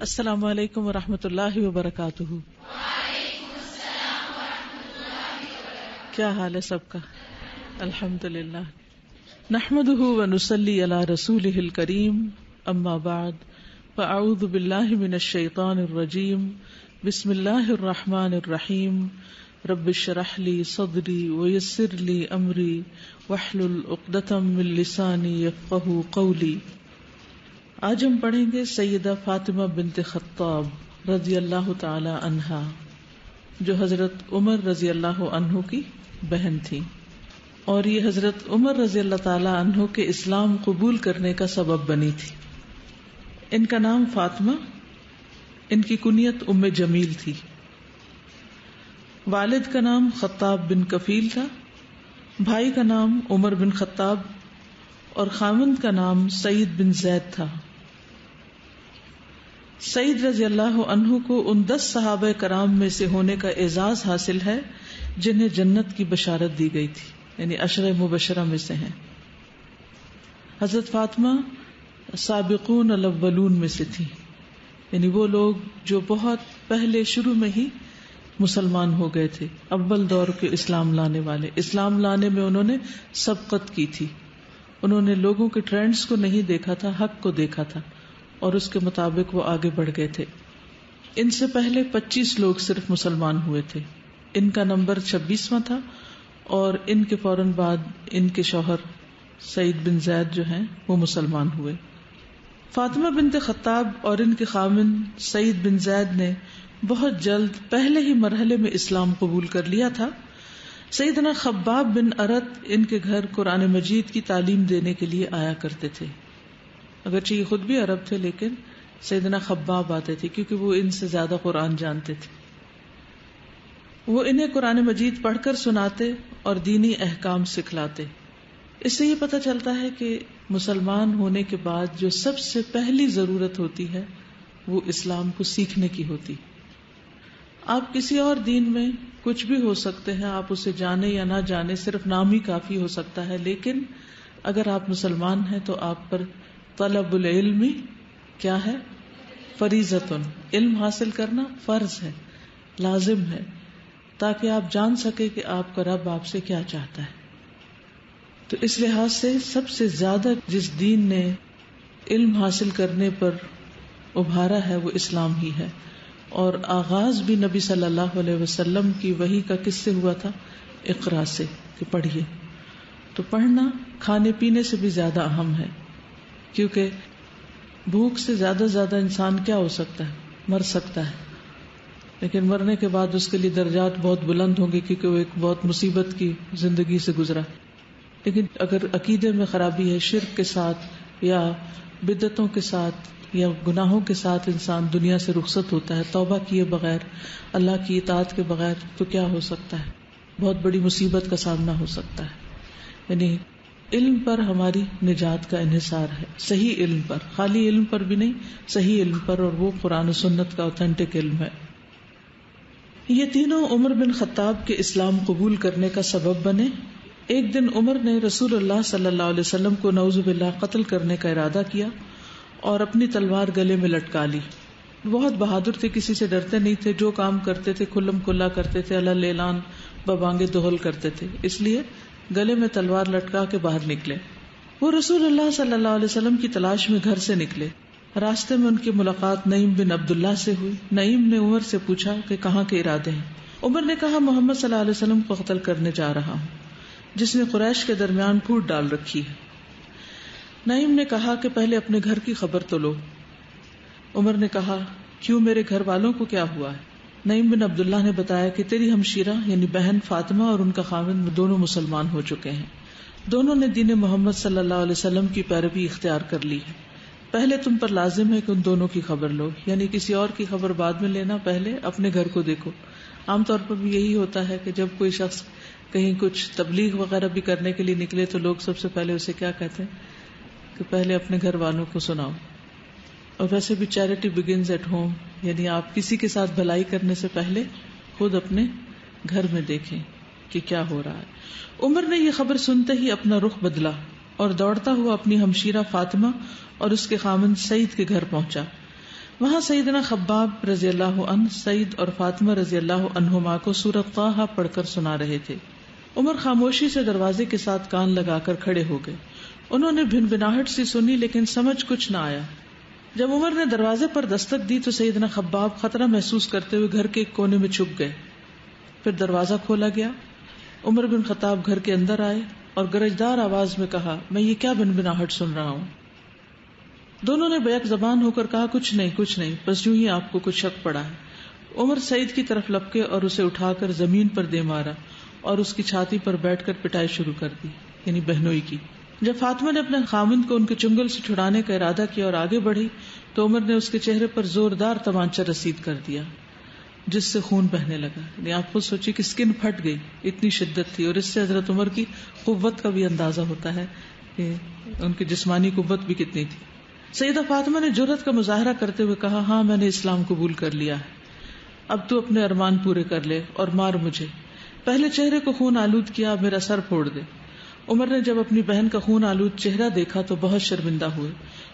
السلام علیکم ورحمۃ اللہ وبرکاتہ. کیا حال ہے سب کا؟ الحمد للہ. نحمده ونصلی علی رسولہ الکریم. اما بعد فاعوذ باللہ من الشیطان الرجیم. بسم اللہ الرحمن الرحیم. رب اشرح لی صدری ویسر لی امری واحلل عقدۃ من لسانی یفقہوا قولی. آج ہم پڑھیں گے سیدہ فاطمہ بنت خطاب رضی اللہ تعالی عنہا، جو حضرت عمر رضی اللہ عنہ کی بہن تھی، اور یہ حضرت عمر رضی اللہ تعالی عنہ کے اسلام قبول کرنے کا سبب بنی تھی. ان کا نام فاطمہ، ان کی کنیت ام جمیل تھی. والد کا نام خطاب بن کفیل تھا، بھائی کا نام عمر بن خطاب اور خاوند کا نام سعید بن زید تھا. سعید رضی اللہ عنہ کو ان 10 صحابہ کرام میں سے ہونے کا اعزاز حاصل ہے جنہیں جنت کی بشارت دی گئی تھی، یعنی عشرہ مبشرہ میں سے ہیں. حضرت فاطمہ سابقون الاولون میں سے تھی، یعنی وہ لوگ جو بہت پہلے شروع میں ہی مسلمان ہو گئے تھے، اول دور کے اسلام لانے والے. اسلام لانے میں انہوں نے سبقت کی تھی، انہوں نے لوگوں کے ٹرینڈز کو نہیں دیکھا تھا، حق کو دیکھا تھا اور اس کے مطابق وہ آگے بڑھ گئے تھے. ان سے پہلے 25 لوگ صرف مسلمان ہوئے تھے، ان کا نمبر 26واں تھا، اور ان کے فوراً بعد ان کے شوہر سعید بن زید جو ہیں وہ مسلمان ہوئے. فاطمہ بنت خطاب اور ان کے خاوند سعید بن زید نے بہت جلد پہلے ہی مرحلے میں اسلام قبول کر لیا تھا. سیدنا خباب بن ارت ان کے گھر قرآن مجید کی تعلیم دینے کے لیے آیا کرتے تھے. اگرچہ یہ خود بھی عرب تھے لیکن سیدنا خباب آتے تھے کیونکہ وہ ان سے زیادہ قرآن جانتے تھے. وہ انہیں قرآن مجید پڑھ کر سناتے اور دینی احکام سکھلاتے. اس سے یہ پتہ چلتا ہے کہ مسلمان ہونے کے بعد جو سب سے پہلی ضرورت ہوتی ہے وہ اسلام کو سیکھنے کی ہوتی. آپ کسی اور دین میں کچھ بھی ہو سکتے ہیں، آپ اسے جانے یا نہ جانے، صرف نام ہی کافی ہو سکتا ہے، لیکن اگر آپ مسلمان ہیں تو آپ پر طلب العلم کیا ہے؟ فریضۃ. علم حاصل کرنا فرض ہے، لازم ہے، تاکہ آپ جان سکے کہ آپ کا رب آپ سے کیا چاہتا ہے. تو اس لحاظ سے سب سے زیادہ جس دین نے علم حاصل کرنے پر ابھارا ہے وہ اسلام ہی ہے. اور آغاز بھی نبی صلی اللہ علیہ وسلم کی وحی کا کس سے ہوا تھا؟ اقرا سے، کہ پڑھیے. تو پڑھنا کھانے پینے سے بھی زیادہ اہم ہے، کیونکہ بھوک سے زیادہ انسان کیا ہو سکتا ہے؟ مر سکتا ہے، لیکن مرنے کے بعد اس کے لیے درجات بہت بلند ہوں گے کیونکہ وہ ایک بہت مصیبت کی زندگی سے گزرا. لیکن اگر عقیدے میں خرابی ہے، شرک کے ساتھ یا بدعتوں کے ساتھ یا گناہوں کے ساتھ انسان دنیا سے رخصت ہوتا ہے توبہ کیے بغیر، اللہ کی اطاعت کے بغیر، تو کیا ہو سکتا ہے؟ بہت بڑی مصیبت کا سامنا ہو سکتا ہے. یعنی علم پر ہماری نجات کا انحصار ہے، صحیح علم پر، خالی علم پر بھی نہیں، صحیح علم پر، اور وہ قرآن و سنت کا اوتھینٹک علم ہے. یہ تینوں عمر بن خطاب کے اسلام قبول کرنے کا سبب بنے. ایک دن عمر نے رسول اللہ صلی اللہ علیہ وسلم کو نعوذ باللہ قتل کرنے کا ارادہ کیا اور اپنی تلوار گلے میں لٹکا لی. بہت بہادر تھے، کسی سے ڈرتے نہیں تھے، جو کام کرتے تھے کھلم کھلا کرتے تھے، اللہ اعلان ببانگے دہل کرتے تھے، اس لیے گلے میں تلوار لٹکا کے باہر نکلے. وہ رسول اللہ صلی اللہ علیہ وسلم کی تلاش میں گھر سے نکلے. راستے میں ان کی ملاقات نعیم بن عبداللہ سے ہوئی. نعیم نے عمر سے پوچھا کہ کہاں کے ارادے ہیں. عمر نے کہا محمد صلی اللہ علیہ وسلم کو قتل کرنے جا رہا ہوں، جس نے قریش کے درمیان پھوٹ ڈال رکھی ہے. نعیم نے کہا کہ پہلے اپنے گھر کی خبر تو لو. عمر نے کہا کیوں، میرے گھر والوں کو کیا ہوا ہے؟ نعیم بن عبداللہ نے بتایا کہ تیری ہمشیرہ یعنی بہن فاطمہ اور ان کا خاوند دونوں مسلمان ہو چکے ہیں. دونوں نے دین محمد صلی اللہ علیہ وسلم کی پیروی اختیار کر لی ہے. پہلے تم پر لازم ہے کہ ان دونوں کی خبر لو، یعنی کسی اور کی خبر بعد میں لینا، پہلے اپنے گھر کو دیکھو. عام طور پر بھی یہی ہوتا ہے کہ جب کوئی شخص کہیں کچھ تبلیغ وغیرہ بھی کرنے کے لیے نکلے تو لوگ سب سے پہلے اسے کیا کہتے ہیں کہ پہلے اپنے گھر والوں کو سناؤ. اور ویسے بھی چیریٹی بگنز ایٹ ہوم، یعنی آپ کسی کے ساتھ بھلائی کرنے سے پہلے خود اپنے گھر میں دیکھیں کہ کیا ہو رہا ہے. عمر نے یہ خبر سنتے ہی اپنا رخ بدلا اور دوڑتا ہوا اپنی ہمشیرہ فاطمہ اور اس کے خاوند سعید کے گھر پہنچا. وہاں سیدنا خباب رضی اللہ عنہ سعید اور فاطمہ رضی اللہ عنہما کو سورۃ طٰہٰ پڑھ کر سنا رہے تھے. عمر خاموشی سے دروازے کے ساتھ کان لگا کر کھڑے ہو گئے. انہوں نے بھنبھناہٹ سی سنی لیکن سمجھ کچھ نہ آیا. جب عمر نے دروازے پر دستک دی تو سیدنا خباب خطرہ محسوس کرتے ہوئے گھر کے ایک کونے میں چھپ گئے. پھر دروازہ کھولا گیا. عمر بن خطاب گھر کے اندر آئے اور گرجدار آواز میں کہا, میں یہ کیا بھنبھناہٹ سن رہا ہوں؟ دونوں نے بیک زبان ہو کر کہا, کچھ نہیں, بس یوں ہی آپ کو کچھ شک پڑا ہے. عمر سعید کی طرف لپکے اور اسے اٹھا کر زمین پر دے مارا اور اس کی چھاتی پر بیٹھ کر پٹائی شروع کر دی, یعنی بہنوئی کی. جب فاطمہ نے اپنے خامند کو ان کے چنگل سے چھڑانے کا ارادہ کیا اور آگے بڑھی تو عمر نے اس کے چہرے پر زوردار تمانچہ رسید کر دیا جس سے خون بہنے لگا. یعنی آپ خود سوچیے کہ اسکن پھٹ گئی, اتنی شدت تھی. اور اس سے حضرت عمر کی قوت کا بھی اندازہ ہوتا ہے کہ ان کی جسمانی قوت بھی کتنی تھی. سیدہ فاطمہ نے جرأت کا مظاہرہ کرتے ہوئے کہا, ہاں میں نے اسلام قبول کر لیا ہے, اب تو اپنے ارمان پورے کر لے اور مار مجھے. پہلے چہرے کو خون آلود کیا, اب میرا سر پھوڑ دے. عمر نے جب اپنی بہن کا خون آلود چہرہ دیکھا تو بہت شرمندہ ہوئے.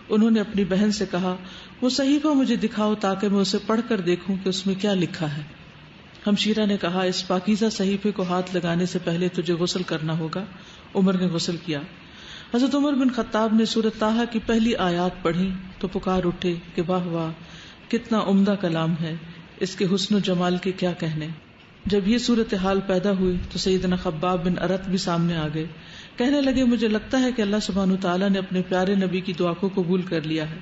انہوں نے اپنی بہن سے کہا, وہ صحیفہ مجھے دکھاؤ تاکہ میں اسے پڑھ کر دیکھوں کہ اس میں کیا لکھا ہے. ہمشیرہ نے کہا, اس پاکیزہ صحیفے کو ہاتھ لگانے سے پہلے تجھے غسل کرنا ہوگا. عمر نے غسل کیا. حضرت عمر بن خطاب نے سورۃ طٰہٰ کی پہلی آیات پڑھی تو پکار اٹھے کہ واہ واہ, کتنا عمدہ کلام ہے, اس کے حسن و جمال کے کیا کہنے. جب یہ صورتحال پیدا ہوئی تو سیدنا خباب بن ارت بھی سامنے آ گئے. کہنے لگے, مجھے لگتا ہے کہ اللہ سبحانہ تعالیٰ نے اپنے پیارے نبی کی دعا کو قبول کر لیا ہے.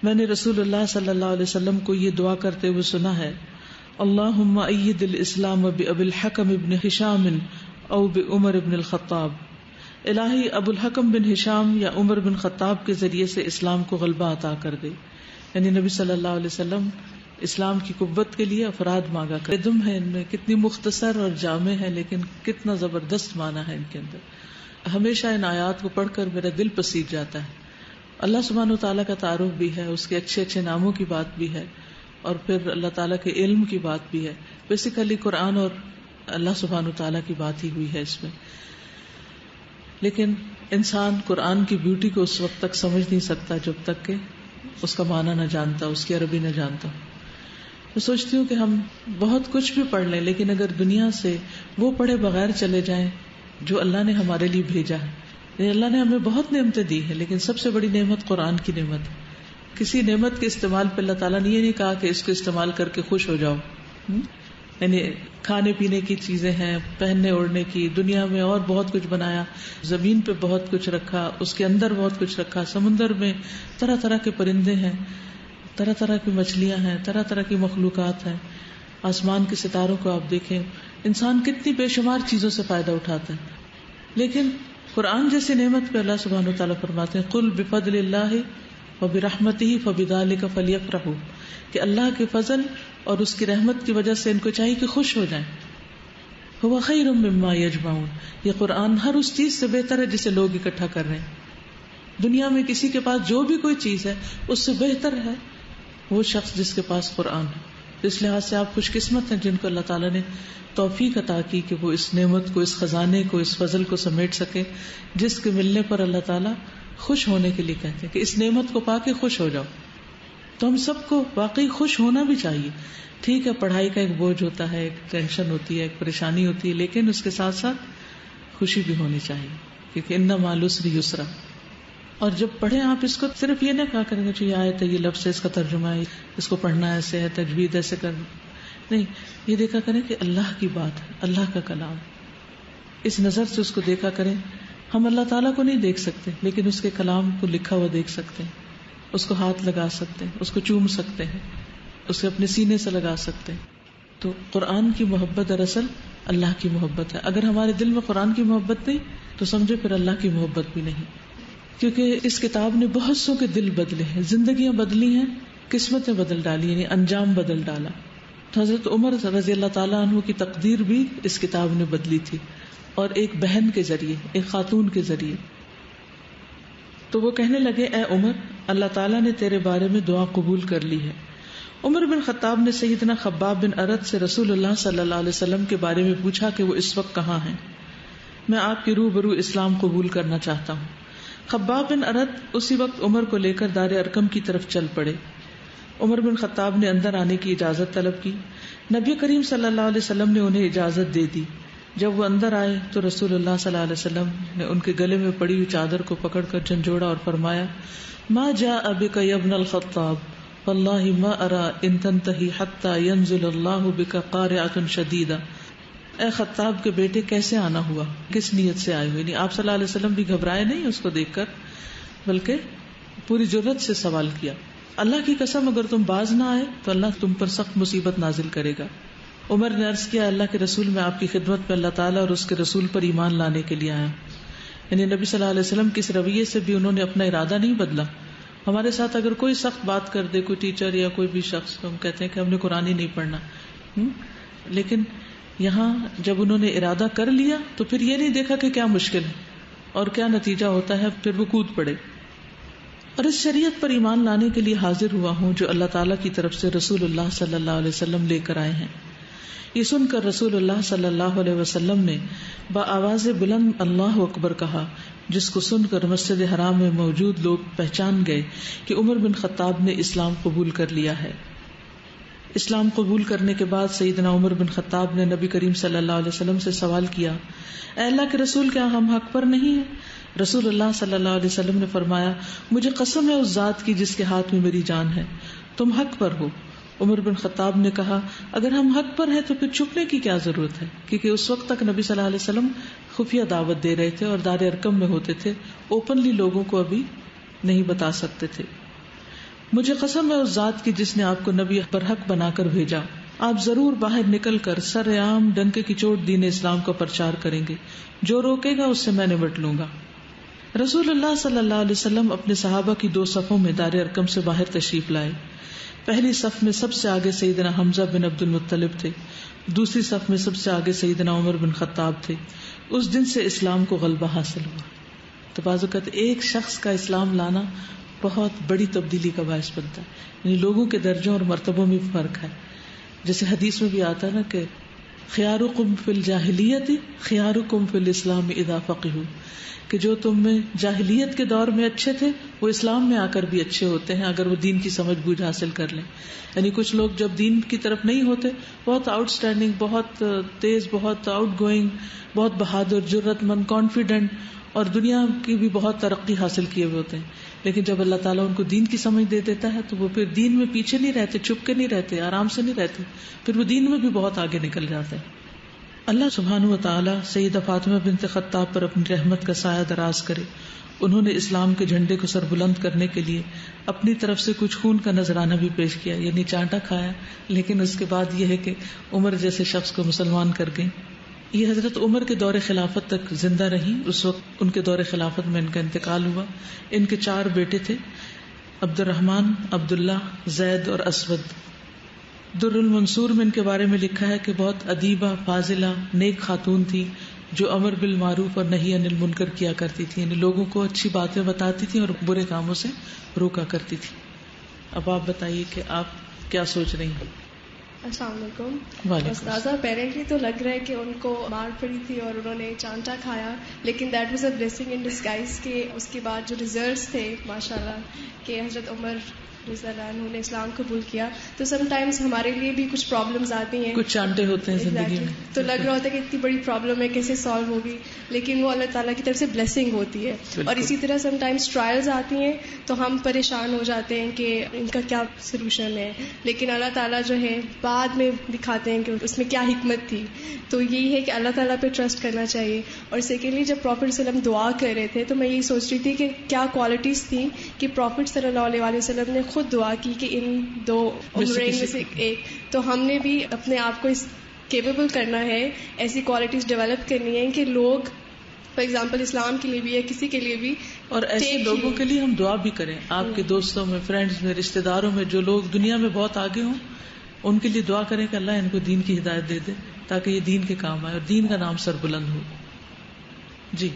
میں نے رسول اللہ صلی اللہ علیہ وسلم کو یہ دعا کرتے ہوئے سنا ہے, اللہم اید الاسلام بأبی الحکم ابن ہشام او بعمر ابن الخطاب. الہی ابو الحکم بن ہشام یا عمر بن خطاب کے ذریعے سے اسلام کو غلبہ عطا کر دے. یعنی نبی صلی اللہ علیہ وسلم اسلام کی قوت کے لیے افراد مانگا کر. ادم ہے ان میں, کتنی مختصر اور جامع ہے لیکن کتنا زبردست معنی ہے ان کے اندر. ہمیشہ ان آیات کو پڑھ کر میرا دل پسیج جاتا ہے. اللہ سبحانہ تعالیٰ کا تعارف بھی ہے, اس کے اچھے اچھے ناموں کی بات بھی ہے, اور پھر اللہ تعالیٰ کے علم کی بات بھی ہے. بیسیکلی قرآن اور اللہ سبحانہ تعالیٰ کی بات ہی ہوئی ہے اس میں. لیکن انسان قرآن کی بیوٹی کو اس وقت تک سمجھ نہیں سکتا جب تک کہ اس کا معنی نہ جانتا, اس کی عربی نہ جانتا. میں سوچتی ہوں کہ ہم بہت کچھ بھی پڑھ لیں لیکن اگر دنیا سے وہ پڑھے بغیر چلے جائیں جو اللہ نے ہمارے لیے بھیجا ہے. یعنی اللہ نے ہمیں بہت نعمتیں دی ہیں لیکن سب سے بڑی نعمت قرآن کی نعمت ہے. کسی نعمت کے استعمال پہ اللہ تعالیٰ نے یہ نہیں کہا کہ اس کو استعمال کر کے خوش ہو جاؤ. یعنی کھانے پینے کی چیزیں ہیں, پہننے اوڑھنے کی, دنیا میں اور بہت کچھ بنایا, زمین پہ بہت کچھ رکھا, اس کے اندر بہت کچھ رکھا, سمندر میں طرح طرح کے پرندے ہیں, طرح طرح کی مچھلیاں ہیں, طرح طرح کی مخلوقات ہیں, آسمان کے ستاروں کو آپ دیکھیں, انسان کتنی بے شمار چیزوں سے فائدہ اٹھاتا ہے. لیکن قرآن جیسی نعمت پہ اللہ سبحانہ وتعالیٰ فرماتے ہیں, قل بفضل اللہ وبرحمتہ فبذلک فلیفرحوا, کہ اللہ کے فضل اور اس کی رحمت کی وجہ سے ان کو چاہیے کہ خوش ہو جائیں. هو خیر مما یجمعون, یہ قرآن ہر اس چیز سے بہتر ہے جسے لوگ اکٹھا کر رہے ہیں. دنیا میں کسی کے پاس جو بھی کوئی چیز ہے اس سے بہتر ہے وہ شخص جس کے پاس قرآن ہے. اس لحاظ سے آپ خوش قسمت ہیں جن کو اللہ تعالیٰ نے توفیق عطا کی کہ وہ اس نعمت کو, اس خزانے کو, اس فضل کو سمیٹ سکے جس کے ملنے پر اللہ تعالیٰ خوش ہونے کے لیے کہتے ہیں کہ اس نعمت کو پا کے خوش ہو جاؤ. تو ہم سب کو واقعی خوش ہونا بھی چاہیے. ٹھیک ہے, پڑھائی کا ایک بوجھ ہوتا ہے, ایک ٹینشن ہوتی ہے, ایک پریشانی ہوتی ہے, لیکن اس کے ساتھ ساتھ خوشی بھی ہونی چاہیے کیونکہ ان مع العسر یسرا. اور جب پڑھیں آپ اس کو صرف یہ نہ کہا کریں گے یہ آیت ہے, یہ لفظ ہے, اس کا ترجمہ ہے, اس کو پڑھنا ایسے ہے, تجوید ایسے کرنا, نہیں. یہ دیکھا کریں کہ اللہ کی بات ہے, اللہ کا کلام, اس نظر سے اس کو دیکھا کریں. ہم اللہ تعالیٰ کو نہیں دیکھ سکتے لیکن اس کے کلام کو لکھا ہوا دیکھ سکتے ہیں, اس کو ہاتھ لگا سکتے ہیں, اس کو چوم سکتے ہیں, اسے اپنے سینے سے لگا سکتے ہیں. تو قرآن کی محبت دراصل اللہ کی محبت ہے. اگر ہمارے دل میں قرآن کی محبت نہیں تو سمجھے پھر اللہ کی محبت بھی نہیں, کیونکہ اس کتاب نے بہت سو کے دل بدلے ہیں, زندگیاں بدلی ہیں, قسمتیں بدل ڈالی, یعنی انجام بدل ڈالا. تو حضرت عمر رضی اللہ تعالیٰ عنہ کی تقدیر بھی اس کتاب نے بدلی تھی, اور ایک بہن کے ذریعے, ایک خاتون کے ذریعے. تو وہ کہنے لگے, اے عمر, اللہ تعالیٰ نے تیرے بارے میں دعا قبول کر لی ہے. عمر بن خطاب نے سیدنا خباب بن ارت سے رسول اللہ صلی اللہ علیہ وسلم کے بارے میں پوچھا کہ وہ اس وقت کہاں ہیں, میں آپ کے روبرو اسلام قبول کرنا چاہتا ہوں. خباب بن ارت اسی وقت عمر کو لے کر دار ارقم کی طرف چل پڑے. عمر بن خطاب نے اندر آنے کی اجازت طلب کی. نبی کریم صلی اللہ علیہ وسلم نے انہیں اجازت دے دی. جب وہ اندر آئے تو رسول اللہ صلی اللہ علیہ وسلم نے ان کے گلے میں پڑی ہوئی چادر کو پکڑ کر جھنجھوڑا اور فرمایا ما جاء بک یا ابن الخطاب واللہ ما ارى ان تنتہی حتی ینزل اللہ بک قارعۃ شدیدہ. اے خطاب کے بیٹے کیسے آنا ہوا, کس نیت سے آئے ہوئے؟ یعنی آپ صلی اللہ علیہ وسلم بھی گھبرائے نہیں اس کو دیکھ کر, بلکہ پوری جرأت سے سوال کیا. اللہ کی قسم اگر تم باز نہ آئے تو اللہ تم پر سخت مصیبت نازل کرے گا. عمر نے عرض کیا اللہ کے رسول میں آپ کی خدمت میں اللہ تعالیٰ اور اس کے رسول پر ایمان لانے کے لیے آیا. یعنی نبی صلی اللہ علیہ وسلم کے اس رویے سے بھی انہوں نے اپنا ارادہ نہیں بدلا. ہمارے ساتھ اگر کوئی سخت بات کر دے, کوئی ٹیچر یا کوئی بھی شخص, ہم کہتے ہیں کہ ہم نے قرآن ہی نہیں پڑھنا, لیکن یہاں جب انہوں نے ارادہ کر لیا تو پھر یہ نہیں دیکھا کہ کیا مشکل ہے اور کیا نتیجہ ہوتا ہے, پھر وہ کود پڑے. اور اس شریعت پر ایمان لانے کے لیے حاضر ہوا ہوں جو اللہ تعالیٰ کی طرف سے رسول اللہ صلی اللہ علیہ وسلم لے کر آئے ہیں. یہ سن کر رسول اللہ صلی اللہ علیہ وسلم نے بآواز بلند اللہ اکبر کہا, جس کو سن کر مسجد حرام میں موجود لوگ پہچان گئے کہ عمر بن خطاب نے اسلام قبول کر لیا ہے. اسلام قبول کرنے کے بعد سیدنا عمر بن خطاب نے نبی کریم صلی اللہ علیہ وسلم سے سوال کیا, اے اللہ کے رسول کیا ہم حق پر نہیں ہیں؟ رسول اللہ صلی اللہ علیہ وسلم نے فرمایا مجھے قسم ہے اس ذات کی جس کے ہاتھ میں میری جان ہے, تم حق پر ہو. عمر بن خطاب نے کہا اگر ہم حق پر ہیں تو پھر چھپنے کی کیا ضرورت ہے, کیونکہ اس وقت تک نبی صلی اللہ علیہ وسلم خفیہ دعوت دے رہے تھے اور دار ارقم میں ہوتے تھے, اوپنلی لوگوں کو ابھی نہیں بتا سکتے تھے. مجھے قسم ہے اس ذات کی جس نے آپ کو نبی پر حق بنا کر بھیجا, آپ ضرور باہر نکل کر سر عام ڈنکے کی چوٹ دین اسلام کا پرچار کریں گے, جو روکے گا اس سے میں نمٹ لوں گا. رسول اللہ صلی اللہ علیہ وسلم اپنے صحابہ کی 2 صفوں میں دار ارقم سے باہر تشریف لائے. پہلی صف میں سب سے آگے سیدنا حمزہ بن عبد المطلب تھے, دوسری صف میں سب سے آگے سیدنا عمر بن خطاب تھے. اس دن سے اسلام کو غلبہ حاصل ہوا. تو بعض اوقات ایک شخص کا اسلام لانا بہت بڑی تبدیلی کا باعث بنتا ہے, یعنی لوگوں کے درجوں اور مرتبوں میں فرق ہے. جیسے حدیث میں بھی آتا ہے نا کہ خیارکم فی الجاہلیت خیارکم فی الاسلام اذا فقہوا, کہ جو تم میں جاہلیت کے دور میں اچھے تھے وہ اسلام میں آ کر بھی اچھے ہوتے ہیں اگر وہ دین کی سمجھ بوجھ حاصل کر لیں. یعنی کچھ لوگ جب دین کی طرف نہیں ہوتے, بہت آؤٹ اسٹینڈنگ, بہت تیز, بہت آؤٹ گوئنگ, بہت بہادر, جرت مند, کانفیڈنٹ اور دنیا کی بھی بہت ترقی حاصل کیے ہوئے ہوتے ہیں, لیکن جب اللہ تعالیٰ ان کو دین کی سمجھ دے دیتا ہے تو وہ پھر دین میں پیچھے نہیں رہتے, چھپ کے نہیں رہتے, آرام سے نہیں رہتے, پھر وہ دین میں بھی بہت آگے نکل جاتے ہیں. اللہ سبحانہ و تعالیٰ سیدہ فاطمہ بنت خطاب پر اپنی رحمت کا سایہ دراز کرے. انہوں نے اسلام کے جھنڈے کو سر بلند کرنے کے لیے اپنی طرف سے کچھ خون کا نذرانہ بھی پیش کیا, یعنی چانٹا کھایا, لیکن اس کے بعد یہ ہے کہ عمر جیسے شخص کو مسلمان کر گئیں. یہ حضرت عمر کے دور خلافت تک زندہ رہی. اس وقت ان کے دور خلافت میں ان کا انتقال ہوا. ان کے 4 بیٹے تھے, عبد الرحمن, عبداللہ, زید اور اسود. در المنصور میں ان کے بارے میں لکھا ہے کہ بہت ادیبہ, فاضلہ, نیک خاتون تھی جو امر بالمعروف اور نہی عن المنکر کیا کرتی تھی, یعنی لوگوں کو اچھی باتیں بتاتی تھی اور برے کاموں سے روکا کرتی تھی. اب آپ بتائیے کہ آپ کیا سوچ رہی ہیں؟ السلام علیکم. استاذہ, اپیرنٹلی تو لگ رہا ہے کہ ان کو مار پڑی تھی اور انہوں نے چانٹا کھایا, لیکن that was a blessing in disguise کہ اس کے بعد جو ریزلٹس تھے ماشاءاللہ کہ حضرت عمر رضی اللہ عنہ نے اسلام قبول کیا, تو سم ٹائمز ہمارے لیے بھی کچھ پرابلمز آتی ہیں, کچھ چانٹے ہوتے ہیں زندگی میں, تو لگ رہا ہوتا ہے کہ اتنی بڑی پرابلم ہے کیسے سالو ہوگی, لیکن وہ اللہ تعالیٰ کی طرف سے بلیسنگ ہوتی ہے. اور اسی طرح سم ٹائمز ٹرائلز آتی ہیں تو ہم پریشان ہو جاتے ہیں کہ ان کا کیا سلوشن ہے, لیکن اللہ تعالیٰ جو ہے بعد میں دکھاتے ہیں کہ اس میں کیا حکمت تھی. تو یہی ہے کہ اللہ تعالیٰ پہ ٹرسٹ کرنا چاہیے. اور سیکنڈلی جب پروفٹ صلی اللہ علیہ وسلم دعا کر رہے تھے تو میں یہی سوچ رہی تھی کہ کیا کوالٹیز تھیں کہ پروفٹ صلی اللہ علیہ وسلم نے خود دعا کی کہ ان 2 عمرین میں سے ایک, تو ہم نے بھی اپنے آپ کو اس کیپیبل کرنا ہے, ایسی کوالٹیز ڈیولپ کرنی ہے کہ لوگ فار ایگزامپل اسلام کے لیے بھی یا کسی کے لیے بھی, اور ایسے لوگوں کے لیے ہم دعا بھی کریں. آپ کے دوستوں میں, فرینڈز میں, رشتہ داروں میں جو لوگ دنیا میں بہت آگے ہوں ان کے لیے دعا کریں کہ اللہ ان کو دین کی ہدایت دے دے تاکہ یہ دین کے کام آئے اور دین کا نام سر بلند ہو. جی,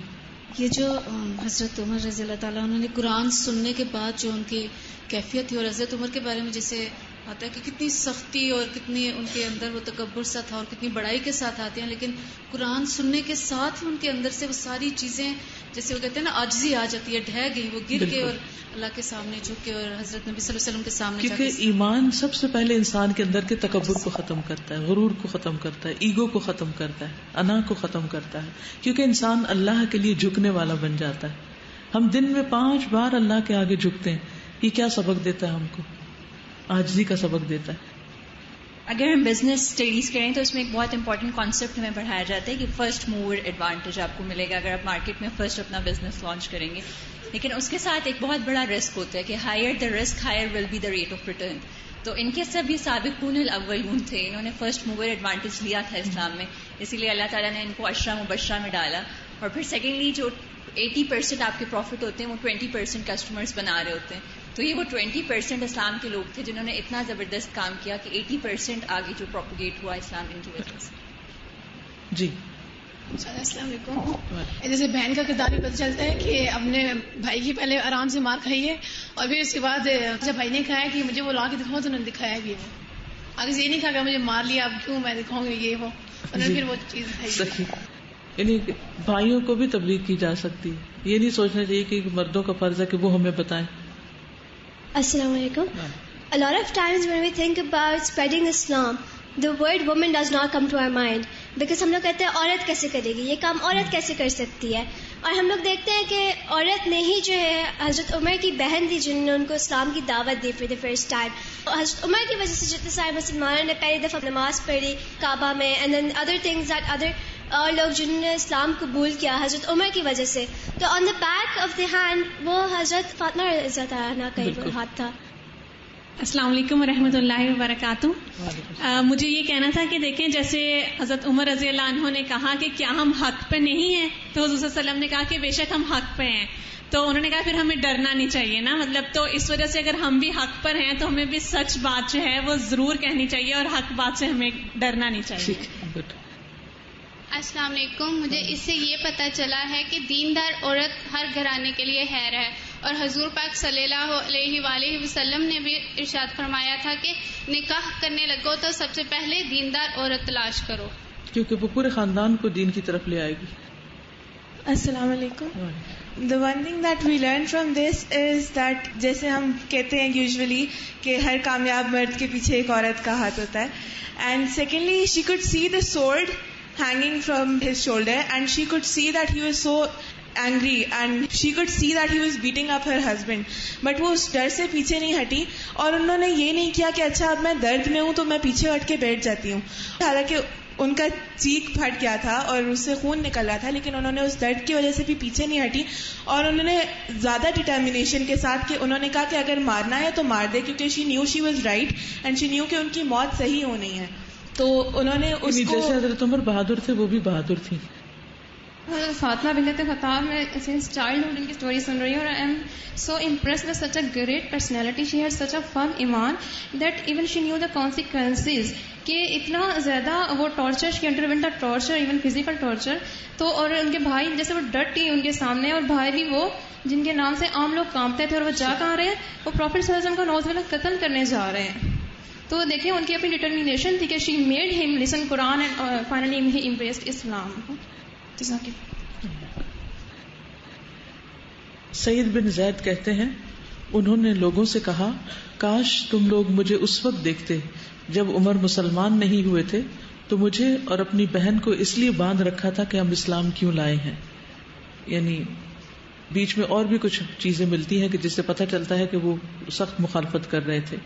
یہ جو حضرت عمر رضی اللہ تعالیٰ انہوں نے قرآن سننے کے بعد جو ان کی کیفیت تھی, اور حضرت عمر کے بارے میں جیسے آتا ہے کہ کتنی سختی اور کتنی ان کے اندر وہ تکبر سا تھا اور کتنی بڑائی کے ساتھ آتے ہیں, لیکن قرآن سننے کے ساتھ ہی ان کے اندر سے وہ ساری چیزیں جیسے وہ کہتے ہیں نا عاجزی آ جاتی ہے, ڈھہ گئی, وہ گر کے اور اللہ کے سامنے جھک کے اور حضرت نبی صلی اللہ علیہ وسلم کے سامنے, کیونکہ ایمان سب سے پہلے انسان کے اندر کے تکبر کو ختم کرتا ہے, غرور کو ختم کرتا ہے, ایگو کو ختم کرتا ہے, انا کو ختم کرتا ہے, کیونکہ انسان اللہ کے لیے جھکنے والا بن جاتا ہے. ہم دن میں 5 بار اللہ کے آگے جھکتے ہیں, یہ کیا سبق دیتا ہے ہم کو؟ عاجزی کا سبق دیتا ہے. اگر ہم بزنس اسٹڈیز کریں تو اس میں ایک بہت امپورٹنٹ کانسیپٹ ہمیں پڑھایا جاتا ہے کہ فرسٹ موور ایڈوانٹیج آپ کو ملے گا اگر آپ مارکیٹ میں فرسٹ اپنا بزنس لانچ کریں گے. لیکن اس کے ساتھ ایک بہت بڑا رسک ہوتا ہے کہ higher the risk higher will be the rate of return. تو ان کے سب یہ سابقون الاولون تھے, انہوں نے فرسٹ موور ایڈوانٹیج لیا تھا اسلام میں, اسی لیے اللہ تعالیٰ نے ان کو عشرہ مبشرہ میں ڈالا. اور پھر سیکنڈلی جو 80% آپ کے پروفٹ ہوتے ہیں وہ 20% کسٹمرز بنا رہے ہوتے ہیں. تو یہ وہ 20% اسلام کے لوگ تھے جنہوں نے اتنا زبردست کام کیا کہ 80% آگے جو پروپیگیٹ ہوا اسلام ان کی وجہ سے. جی السلام علیکم. جیسے بہن کا کردار بھی پتہ چلتا ہے کہ اپنے بھائی کی پہلے آرام سے مار کھائی ہے, اور پھر اس کے بعد جب بھائی نے کہا کہ مجھے وہ لا کے دکھاؤ تو انہوں نے دکھایا بھی ہے. آگے سے یہ نہیں کہا کہ مجھے مار لیا, اب کیوں میں دکھاؤں گی یہ وہ, انہوں نے پھر وہ چیز دکھائی. یعنی بھائیوں کو بھی تبلیغ کی جا سکتی ہے, یہ نہیں سوچنا چاہیے کہ مردوں کا فرض ہے کہ وہ ہمیں بتائیں. السلام علیکم. A lot of times when we think about spreading Islam, the word woman does not come to our mind because ہم لوگ کہتے ہیں عورت کیسے کرے گی, یہ کام عورت کیسے کر سکتی ہے. اور ہم لوگ دیکھتے ہیں کہ عورت نے ہی جو ہے حضرت عمر کی بہن تھی جن نے ان کو اسلام کی دعوت دی فار دی فرسٹ ٹائم. حضرت عمر کی وجہ سے جتنے سارے مسلمانوں نے پہلی دفعہ نماز پڑھی کعبہ میں, and then other things that other اور لوگ جنہوں نے اسلام قبول کیا حضرت عمر کی وجہ سے. تو on the back of the hand وہ حضرت فاطمہ رضی اللہ عنہا کا ہی ہاتھ تھا. السلام علیکم ورحمۃ اللہ وبرکاتہ. مجھے یہ کہنا تھا کہ دیکھیں جیسے حضرت عمر رضی اللہ عنہ نے کہا کہ کیا ہم حق پہ نہیں ہیں, تو حضور صلی اللہ علیہ وسلم نے کہا کہ بے شک ہم حق پہ ہیں. تو انہوں نے کہا پھر ہمیں ڈرنا نہیں چاہیے نا, مطلب تو اس وجہ سے اگر ہم بھی حق پر ہیں تو ہمیں بھی سچ بات جو ہے وہ ضرور کہنی چاہیے اور حق بات سے ہمیں ڈرنا نہیں چاہیے. السلام علیکم. مجھے اس سے یہ پتہ چلا ہے کہ دیندار عورت ہر گھرانے کے لیے خیر ہے, اور حضور پاک صلی اللہ علیہ وآلہ وسلم نے بھی ارشاد فرمایا تھا کہ نکاح کرنے لگو تو سب سے پہلے دیندار عورت تلاش کرو, کیونکہ وہ پورے خاندان کو دین کی طرف لے آئے گی. السلام علیکم. The one thing that we learn from this is that جیسے ہم کہتے ہیں یوزولی کہ ہر کامیاب مرد کے پیچھے ایک عورت کا ہاتھ ہوتا ہے, and secondly she could see the sword hanging from his shoulder and she could see that he was so angry and she could see that he was beating up her husband, but وہ اس ڈر سے پیچھے نہیں ہٹی اور انہوں نے یہ نہیں کیا کہ اچھا اب میں درد میں ہوں تو میں پیچھے ہٹ کے بیٹھ جاتی ہوں. حالانکہ ان کا چیخ پھٹ گیا تھا اور اس سے خون نکل رہا تھا, لیکن انہوں نے اس درد کی وجہ سے بھی پیچھے نہیں ہٹی, اور انہوں نے زیادہ ڈٹرمنیشن کے ساتھ کہ انہوں نے کہا کہ اگر مارنا ہے تو مار دے, کیونکہ she knew she was right and she knew کہ ان کی موت صحیح ہونی ہے. تو انہوں نے اس کو, جیسے حضرت عمر بہادر تھے وہ بھی بہادر تھی. فاطمہ بنت خطاب میں سنس چائلڈہڈ ان کی اسٹوری سن رہی ہوں, اور I am so impressed with such a great personality. She had such a firm ایمان that even she knew the consequences, کہ اتنا زیادہ وہ torture, she underwent torture, even physical torture. تو اور ان کے بھائی جیسے وہ ڈٹی ان کے سامنے, اور بھائی بھی وہ جن کے نام سے عام لوگ کانپتے تھے, اور وہ جا کہاں رہے ہیں, وہ پروفیٹ صلی اللہ علیہ وسلم کا نعوذ باللہ قتل کرنے جا رہے ہیں. تو دیکھیں ان کی اپنی ڈٹرمنیشن تھی کہ شی میڈ ہم لسن قرآن اینڈ فائنلی ہی امبریسڈ اسلام. سعید بن زید کہتے ہیں انہوں نے لوگوں سے کہا کاش تم لوگ مجھے اس وقت دیکھتے جب عمر مسلمان نہیں ہوئے تھے, تو مجھے اور اپنی بہن کو اس لیے باندھ رکھا تھا کہ ہم اسلام کیوں لائے ہیں. یعنی بیچ میں اور بھی کچھ چیزیں ملتی ہیں کہ جس سے پتہ چلتا ہے کہ وہ سخت مخالفت کر رہے تھے.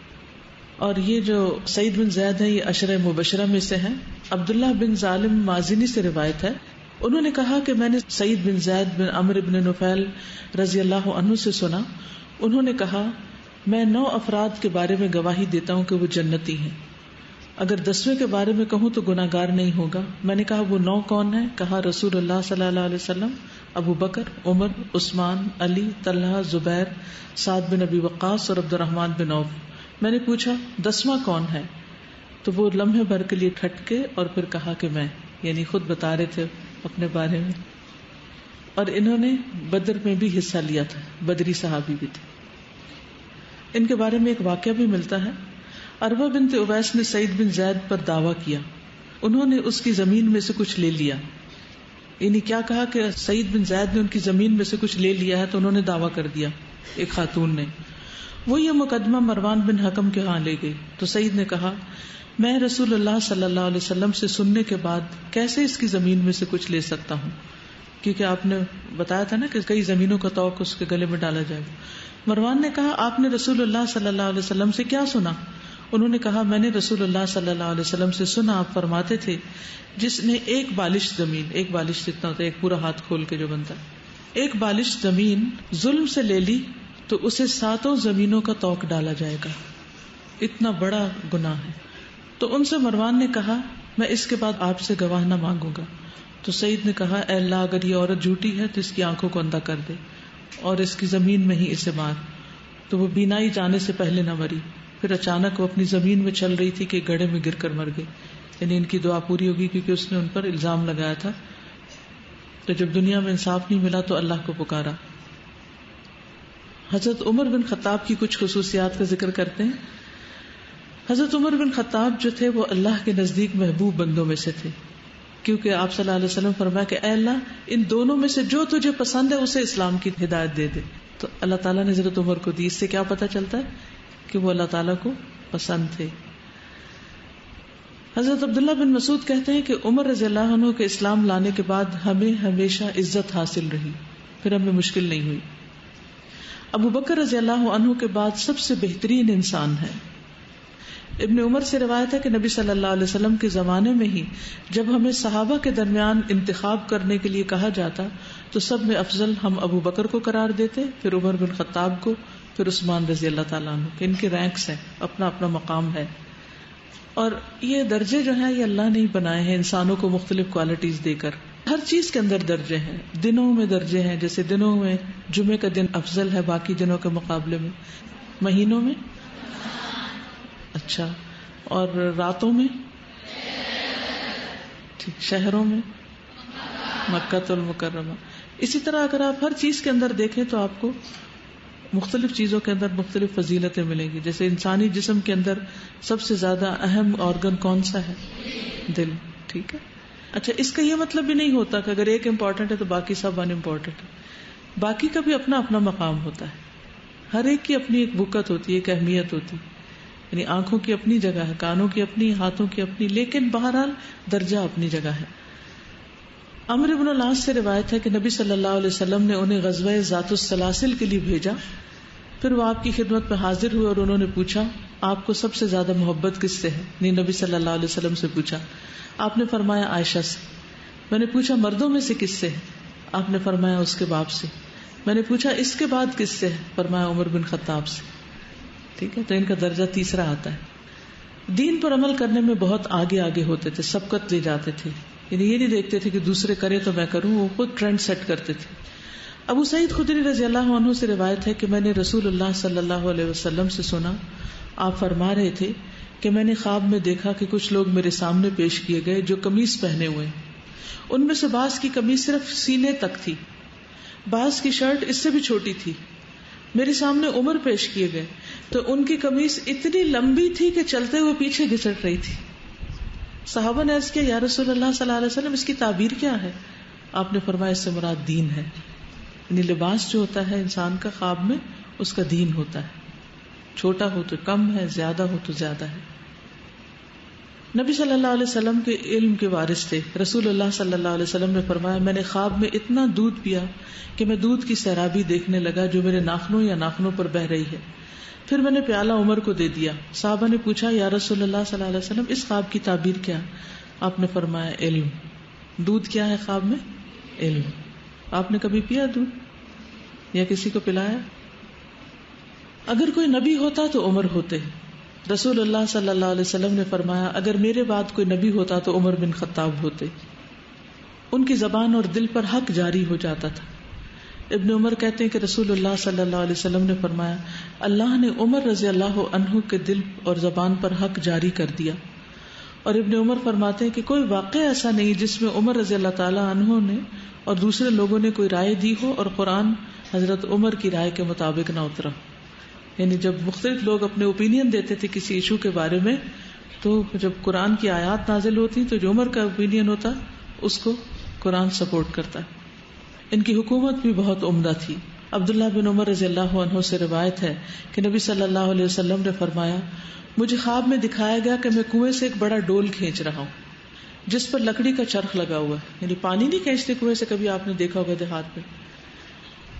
اور یہ جو سعید بن زید ہیں یہ عشرہ مبشرہ میں سے ہیں. عبداللہ بن ظالم مازنی سے روایت ہے, انہوں نے کہا کہ میں نے سعید بن زید بن عمرو بن نفیل رضی اللہ عنہ سے سنا, انہوں نے کہا میں 9 افراد کے بارے میں گواہی دیتا ہوں کہ وہ جنتی ہیں, اگر 10ویں کے بارے میں کہوں تو گناہ گار نہیں ہوگا. میں نے کہا وہ 9 کون ہیں؟ کہا رسول اللہ صلی اللہ علیہ وسلم, ابو بکر, عمر, عثمان, علی, طلحہ, زبیر, سعد بن ابی وقاص اور عبد الرحمن بن عوف. میں نے پوچھا 10واں کون ہے؟ تو وہ لمحے بھر کے لیے ٹھٹکے اور پھر کہا کہ میں, یعنی خود بتا رہے تھے اپنے بارے میں. اور انہوں نے بدر میں بھی حصہ لیا تھا, بدری صحابی بھی تھے. ان کے بارے میں ایک واقعہ بھی ملتا ہے. عروہ بنت اویس نے سعید بن زید پر دعویٰ کیا, انہوں نے اس کی زمین میں سے کچھ لے لیا. یعنی کیا کہا کہ سعید بن زید نے ان کی زمین میں سے کچھ لے لیا ہے، تو انہوں نے دعویٰ کر دیا ایک خاتون نے. وہ یہ مقدمہ مروان بن حکم کے ہاں لے گئی تو سعید نے کہا میں رسول اللہ صلی اللہ علیہ وسلم سے سننے کے بعد کیسے اس کی زمین میں سے کچھ لے سکتا ہوں، کیونکہ آپ نے بتایا تھا نا کہ کئی زمینوں کا توق اس کے گلے میں ڈالا جائے گا. مروان نے کہا آپ نے رسول اللہ صلی اللہ علیہ وسلم سے کیا سنا؟ انہوں نے کہا میں نے رسول اللہ صلی اللہ علیہ وسلم سے سنا آپ فرماتے تھے جس نے ایک بالش زمین، ایک بالش جتنا ہوتا ہے ایک پورا ہاتھ کھول کے جو بنتا ہے، ایک بالش زمین ظلم سے لے لی تو اسے 7 زمینوں کا توق ڈالا جائے گا. اتنا بڑا گناہ ہے. تو ان سے مروان نے کہا میں اس کے بعد آپ سے گواہ نہ مانگوں گا. تو سعید نے کہا اے اللہ اگر یہ عورت جھوٹی ہے تو اس کی آنکھوں کو اندھا کر دے اور اس کی زمین میں ہی اسے مار. تو وہ بینائی جانے سے پہلے نہ مری. پھر اچانک وہ اپنی زمین میں چل رہی تھی کہ گڑھے میں گر کر مر گئی. یعنی ان کی دعا پوری ہوگی کیونکہ اس نے ان پر الزام لگایا تھا. تو جب دنیا میں انصاف نہیں ملا تو اللہ کو پکارا. حضرت عمر بن خطاب کی کچھ خصوصیات کا ذکر کرتے ہیں. حضرت عمر بن خطاب جو تھے وہ اللہ کے نزدیک محبوب بندوں میں سے تھے، کیونکہ آپ صلی اللہ علیہ وسلم فرمایا کہ اے اللہ ان دونوں میں سے جو تجھے پسند ہے اسے اسلام کی ہدایت دے دے. تو اللہ تعالیٰ نے حضرت عمر کو دی. اس سے کیا پتہ چلتا ہے کہ وہ اللہ تعالیٰ کو پسند تھے. حضرت عبداللہ بن مسعود کہتے ہیں کہ عمر رضی اللہ عنہ کے اسلام لانے کے بعد ہمیں ہمیشہ عزت حاصل رہی، پھر ہمیں مشکل نہیں ہوئی. ابو بکر رضی اللہ عنہ کے بعد سب سے بہترین انسان ہے. ابن عمر سے روایت ہے کہ نبی صلی اللہ علیہ وسلم کے زمانے میں ہی جب ہمیں صحابہ کے درمیان انتخاب کرنے کے لیے کہا جاتا تو سب میں افضل ہم ابو بکر کو قرار دیتے، پھر عمر بن خطاب کو، پھر عثمان رضی اللہ تعالیٰ عنہ. کہ ان کے رینکس ہیں، اپنا اپنا مقام ہے. اور یہ درجے جو ہیں یہ اللہ نے ہی بنائے ہیں انسانوں کو مختلف کوالٹیز دے کر. ہر چیز کے اندر درجے ہیں. دنوں میں درجے ہیں، جیسے دنوں میں جمعے کا دن افضل ہے باقی دنوں کے مقابلے میں. مہینوں میں اچھا، اور راتوں میں ٹھیک، شہروں میں مکہ المکرمہ. اسی طرح اگر آپ ہر چیز کے اندر دیکھیں تو آپ کو مختلف چیزوں کے اندر مختلف فضیلتیں ملیں گی. جیسے انسانی جسم کے اندر سب سے زیادہ اہم آرگن کون سا ہے؟ دل. ٹھیک ہے. اچھا، اس کا یہ مطلب بھی نہیں ہوتا کہ اگر ایک امپورٹنٹ ہے تو باقی سب ان امپورٹنٹ ہے. باقی کا بھی اپنا اپنا مقام ہوتا ہے. ہر ایک کی اپنی ایک وقت ہوتی ہے، ایک اہمیت ہوتی ہے. یعنی آنکھوں کی اپنی جگہ ہے، کانوں کی اپنی، ہاتھوں کی اپنی، لیکن بہرحال درجہ اپنی جگہ ہے. عمرو بن العاص سے روایت ہے کہ نبی صلی اللہ علیہ وسلم نے انہیں غزوہ ذات السلاسل کے لیے بھیجا. پھر وہ آپ کی خدمت میں حاضر ہوئے اور انہوں نے پوچھا آپ کو سب سے زیادہ محبت کس سے ہے؟ نبی صلی اللہ علیہ وسلم سے پوچھا. آپ نے فرمایا عائشہ سے. میں نے پوچھا مردوں میں سے کس سے ہے؟ آپ نے فرمایا اس کے باپ سے. میں نے پوچھا اس کے بعد کس سے ہے؟ فرمایا عمر بن خطاب سے. ٹھیک ہے، تو ان کا درجہ تیسرا آتا ہے. دین پر عمل کرنے میں بہت آگے آگے ہوتے تھے، سبقت لے جاتے تھے. یعنی یہ نہیں دیکھتے تھے کہ دوسرے کرے تو میں کروں، وہ خود ٹرینڈ سیٹ کرتے تھے. ابو سعید خدری رضی اللہ عنہ سے روایت ہے کہ میں نے رسول اللہ صلی اللہ علیہ وسلم سے سنا، آپ فرما رہے تھے کہ میں نے خواب میں دیکھا کہ کچھ لوگ میرے سامنے پیش کیے گئے جو قمیص پہنے ہوئے. ان میں سے بعض کی قمیص صرف سینے تک تھی، بعض کی شرٹ اس سے بھی چھوٹی تھی. میرے سامنے عمر پیش کیے گئے تو ان کی قمیص اتنی لمبی تھی کہ چلتے ہوئے پیچھے گھسٹ رہی تھی. صحابہ نے عرض کیا یا رسول اللہ صلی اللہ علیہ وسلم اس کی تعبیر کیا ہے؟ آپ نے فرمایا اس سے مراد دین ہے. یعنی لباس جو ہوتا ہے انسان کا خواب میں اس کا دین ہوتا ہے. چھوٹا ہو تو کم ہے، زیادہ ہو تو زیادہ ہے. نبی صلی اللہ علیہ وسلم کے علم کے وارث تھے. رسول اللہ صلی اللہ علیہ وسلم نے فرمایا میں نے خواب میں اتنا دودھ پیا کہ میں دودھ کی سیرابی دیکھنے لگا جو میرے ناخنوں یا ناخنوں پر بہ رہی ہے. پھر میں نے پیالہ عمر کو دے دیا. صحابہ نے پوچھا یا رسول اللہ صلی اللہ علیہ وسلم اس خواب کی تعبیر کیا؟ آپ نے فرمایا علم. دودھ کیا ہے خواب میں؟ علم. آپ نے کبھی پیا دودھ یا کسی کو پلایا؟ اگر کوئی نبی ہوتا تو عمر ہوتے. رسول اللہ صلی اللہ علیہ وسلم نے فرمایا اگر میرے بعد کوئی نبی ہوتا تو عمر بن خطاب ہوتے. ان کی زبان اور دل پر حق جاری ہو جاتا تھا. ابن عمر کہتے ہیں کہ رسول اللہ صلی اللہ علیہ وسلم نے فرمایا اللہ نے عمر رضی اللہ عنہ کے دل اور زبان پر حق جاری کر دیا. اور ابن عمر فرماتے ہیں کہ کوئی واقعہ ایسا نہیں جس میں عمر رضی اللہ تعالی عنہ نے اور دوسرے لوگوں نے کوئی رائے دی ہو اور قرآن حضرت عمر کی رائے کے مطابق نہ اترا. یعنی جب مختلف لوگ اپنے اوپینین دیتے تھے کسی ایشو کے بارے میں تو جب قرآن کی آیات نازل ہوتی تو جو عمر کا اوپینین ہوتا اس کو قرآن سپورٹ کرتا ہے. ان کی حکومت بھی بہت عمدہ تھی. عبداللہ بن عمر رضی اللہ عنہ سے روایت ہے کہ نبی صلی اللہ علیہ وسلم نے فرمایا مجھے خواب میں دکھایا گیا کہ میں کنویں سے ایک بڑا ڈول کھینچ رہا ہوں جس پر لکڑی کا چرخ لگا ہوا ہے. یعنی پانی نہیں کھینچتے کنویں سے, کبھی آپ نے دیکھا ہوگا دیہات میں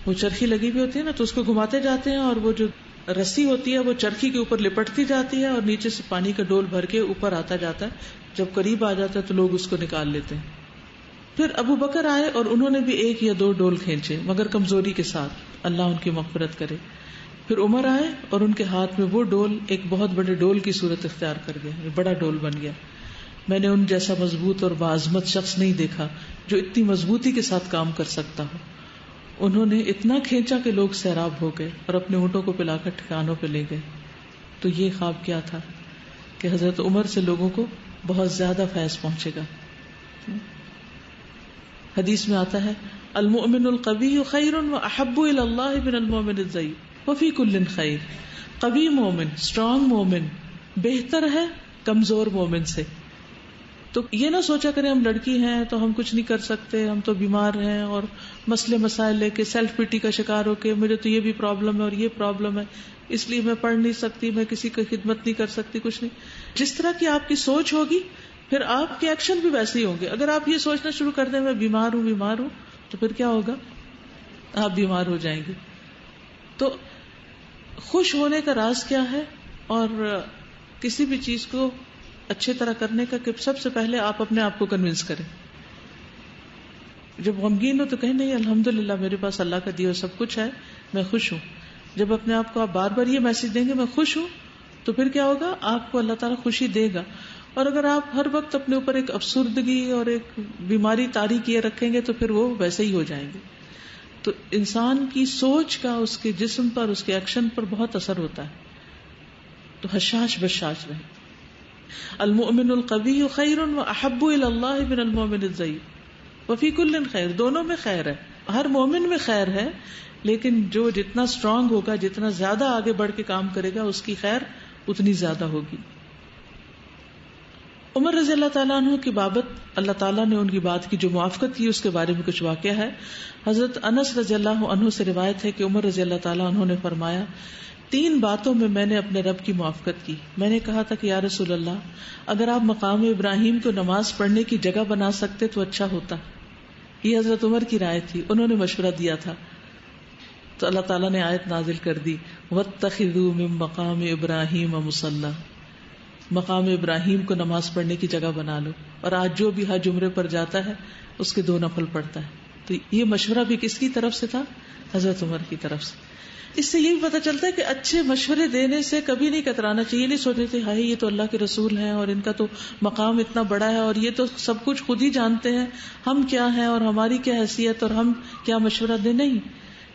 وہ چرخی لگی ہوئی ہوتی ہے نا, تو اس کو گھماتے جاتے ہیں اور وہ جو رسی ہوتی ہے وہ چرخی کے اوپر لپٹتی جاتی ہے اور نیچے سے پانی کا ڈول بھر کے اوپر آتا جاتا ہے. جب قریب آ جاتا ہے تو لوگ اس کو نکال لیتے ہیں. پھر ابو بکر آئے اور انہوں نے بھی 1 یا 2 ڈول کھینچے مگر کمزوری کے ساتھ, اللہ ان کی مغفرت کرے. پھر عمر آئے اور ان کے ہاتھ میں وہ ڈول ایک بہت بڑے ڈول کی صورت اختیار کر گیا, بڑا ڈول بن گیا. میں نے ان جیسا مضبوط اور باعظمت شخص نہیں دیکھا جو اتنی مضبوطی کے ساتھ کام کر سکتا ہو. انہوں نے اتنا کھینچا کہ لوگ سیراب ہو گئے اور اپنے اونٹوں کو پلا کر ٹھکانوں پہ لے گئے. تو یہ خواب کیا تھا کہ حضرت عمر سے لوگوں کو بہت زیادہ فیض پہنچے گا. حدیث میں آتا ہے المؤمن القوی خیر واحب الی اللہ من المؤمن الضعیف وفی کل خیر. قوی مومن, اسٹرانگ مومن بہتر ہے کمزور مومن سے. تو یہ نہ سوچا کریں ہم لڑکی ہیں تو ہم کچھ نہیں کر سکتے, ہم تو بیمار ہیں, اور مسئلے مسائل لے کے سیلف پیٹی کا شکار ہو کے مجھے تو یہ بھی پرابلم ہے اور یہ پرابلم ہے اس لیے میں پڑھ نہیں سکتی, میں کسی کی خدمت نہیں کر سکتی, کچھ نہیں. جس طرح کی آپ کی سوچ ہوگی پھر آپ کے ایکشن بھی ویسے ہی ہوں گے. اگر آپ یہ سوچنا شروع کر دیں میں بیمار ہوں تو پھر کیا ہوگا, آپ بیمار ہو جائیں گے. تو خوش ہونے کا راز کیا ہے, اور کسی بھی چیز کو اچھے طرح کرنے کا کہ سب سے پہلے آپ اپنے آپ کو کنونس کریں. جب غمگین ہو تو کہیں نہیں الحمدللہ میرے پاس اللہ کا دیا سب کچھ ہے, میں خوش ہوں. جب اپنے آپ کو آپ بار بار یہ میسج دیں گے میں خوش ہوں, تو پھر کیا ہوگا, آپ کو اللہ تعالیٰ خوشی دے گا. اور اگر آپ ہر وقت اپنے اوپر ایک افسردگی اور ایک بیماری طاری کیے رکھیں گے تو پھر وہ ویسے ہی ہو جائیں گے. تو انسان کی سوچ کا اس کے جسم پر, اس کے ایکشن پر بہت اثر ہوتا ہے. تو حشاش بشاش رہیں. المؤمن القوی خیر واحب الی اللہ من المؤمن الضعیف وفی کل خیر. دونوں میں خیر ہے, ہر مومن میں خیر ہے, لیکن جو جتنا اسٹرانگ ہوگا, جتنا زیادہ آگے بڑھ کے کام کرے گا, اس کی خیر اتنی زیادہ ہوگی. عمر رضی اللہ تعالیٰ عنہ کی بابت اللہ تعالیٰ نے ان کی بات کی جو موافقت کی اس کے بارے میں کچھ واقعہ ہے. حضرت انس رضی اللہ عنہ سے روایت ہے کہ عمر رضی اللہ تعالیٰ عنہ نے فرمایا 3 باتوں میں میں نے اپنے رب کی موافقت کی. میں نے کہا تھا کہ یا رسول اللہ, اگر آپ مقام ابراہیم کو نماز پڑھنے کی جگہ بنا سکتے تو اچھا ہوتا. یہ حضرت عمر کی رائے تھی, انہوں نے مشورہ دیا تھا. تو اللہ تعالیٰ نے آیت نازل کر دی واتخذوا من مقام ابراہیم مصلی, مقام ابراہیم کو نماز پڑھنے کی جگہ بنا لو. اور آج جو بھی حج عمرے پر جاتا ہے اس کے 2 نفل پڑھتا ہے. تو یہ مشورہ بھی کس کی طرف سے تھا, حضرت عمر کی طرف سے. اس سے یہ بھی پتہ چلتا ہے کہ اچھے مشورے دینے سے کبھی نہیں کترانا چاہیے. نہیں سوچتے تھے ہائے یہ تو اللہ کے رسول ہیں اور ان کا تو مقام اتنا بڑا ہے اور یہ تو سب کچھ خود ہی جانتے ہیں, ہم کیا ہیں اور ہماری کیا حیثیت اور ہم کیا مشورہ دیں. نہیں.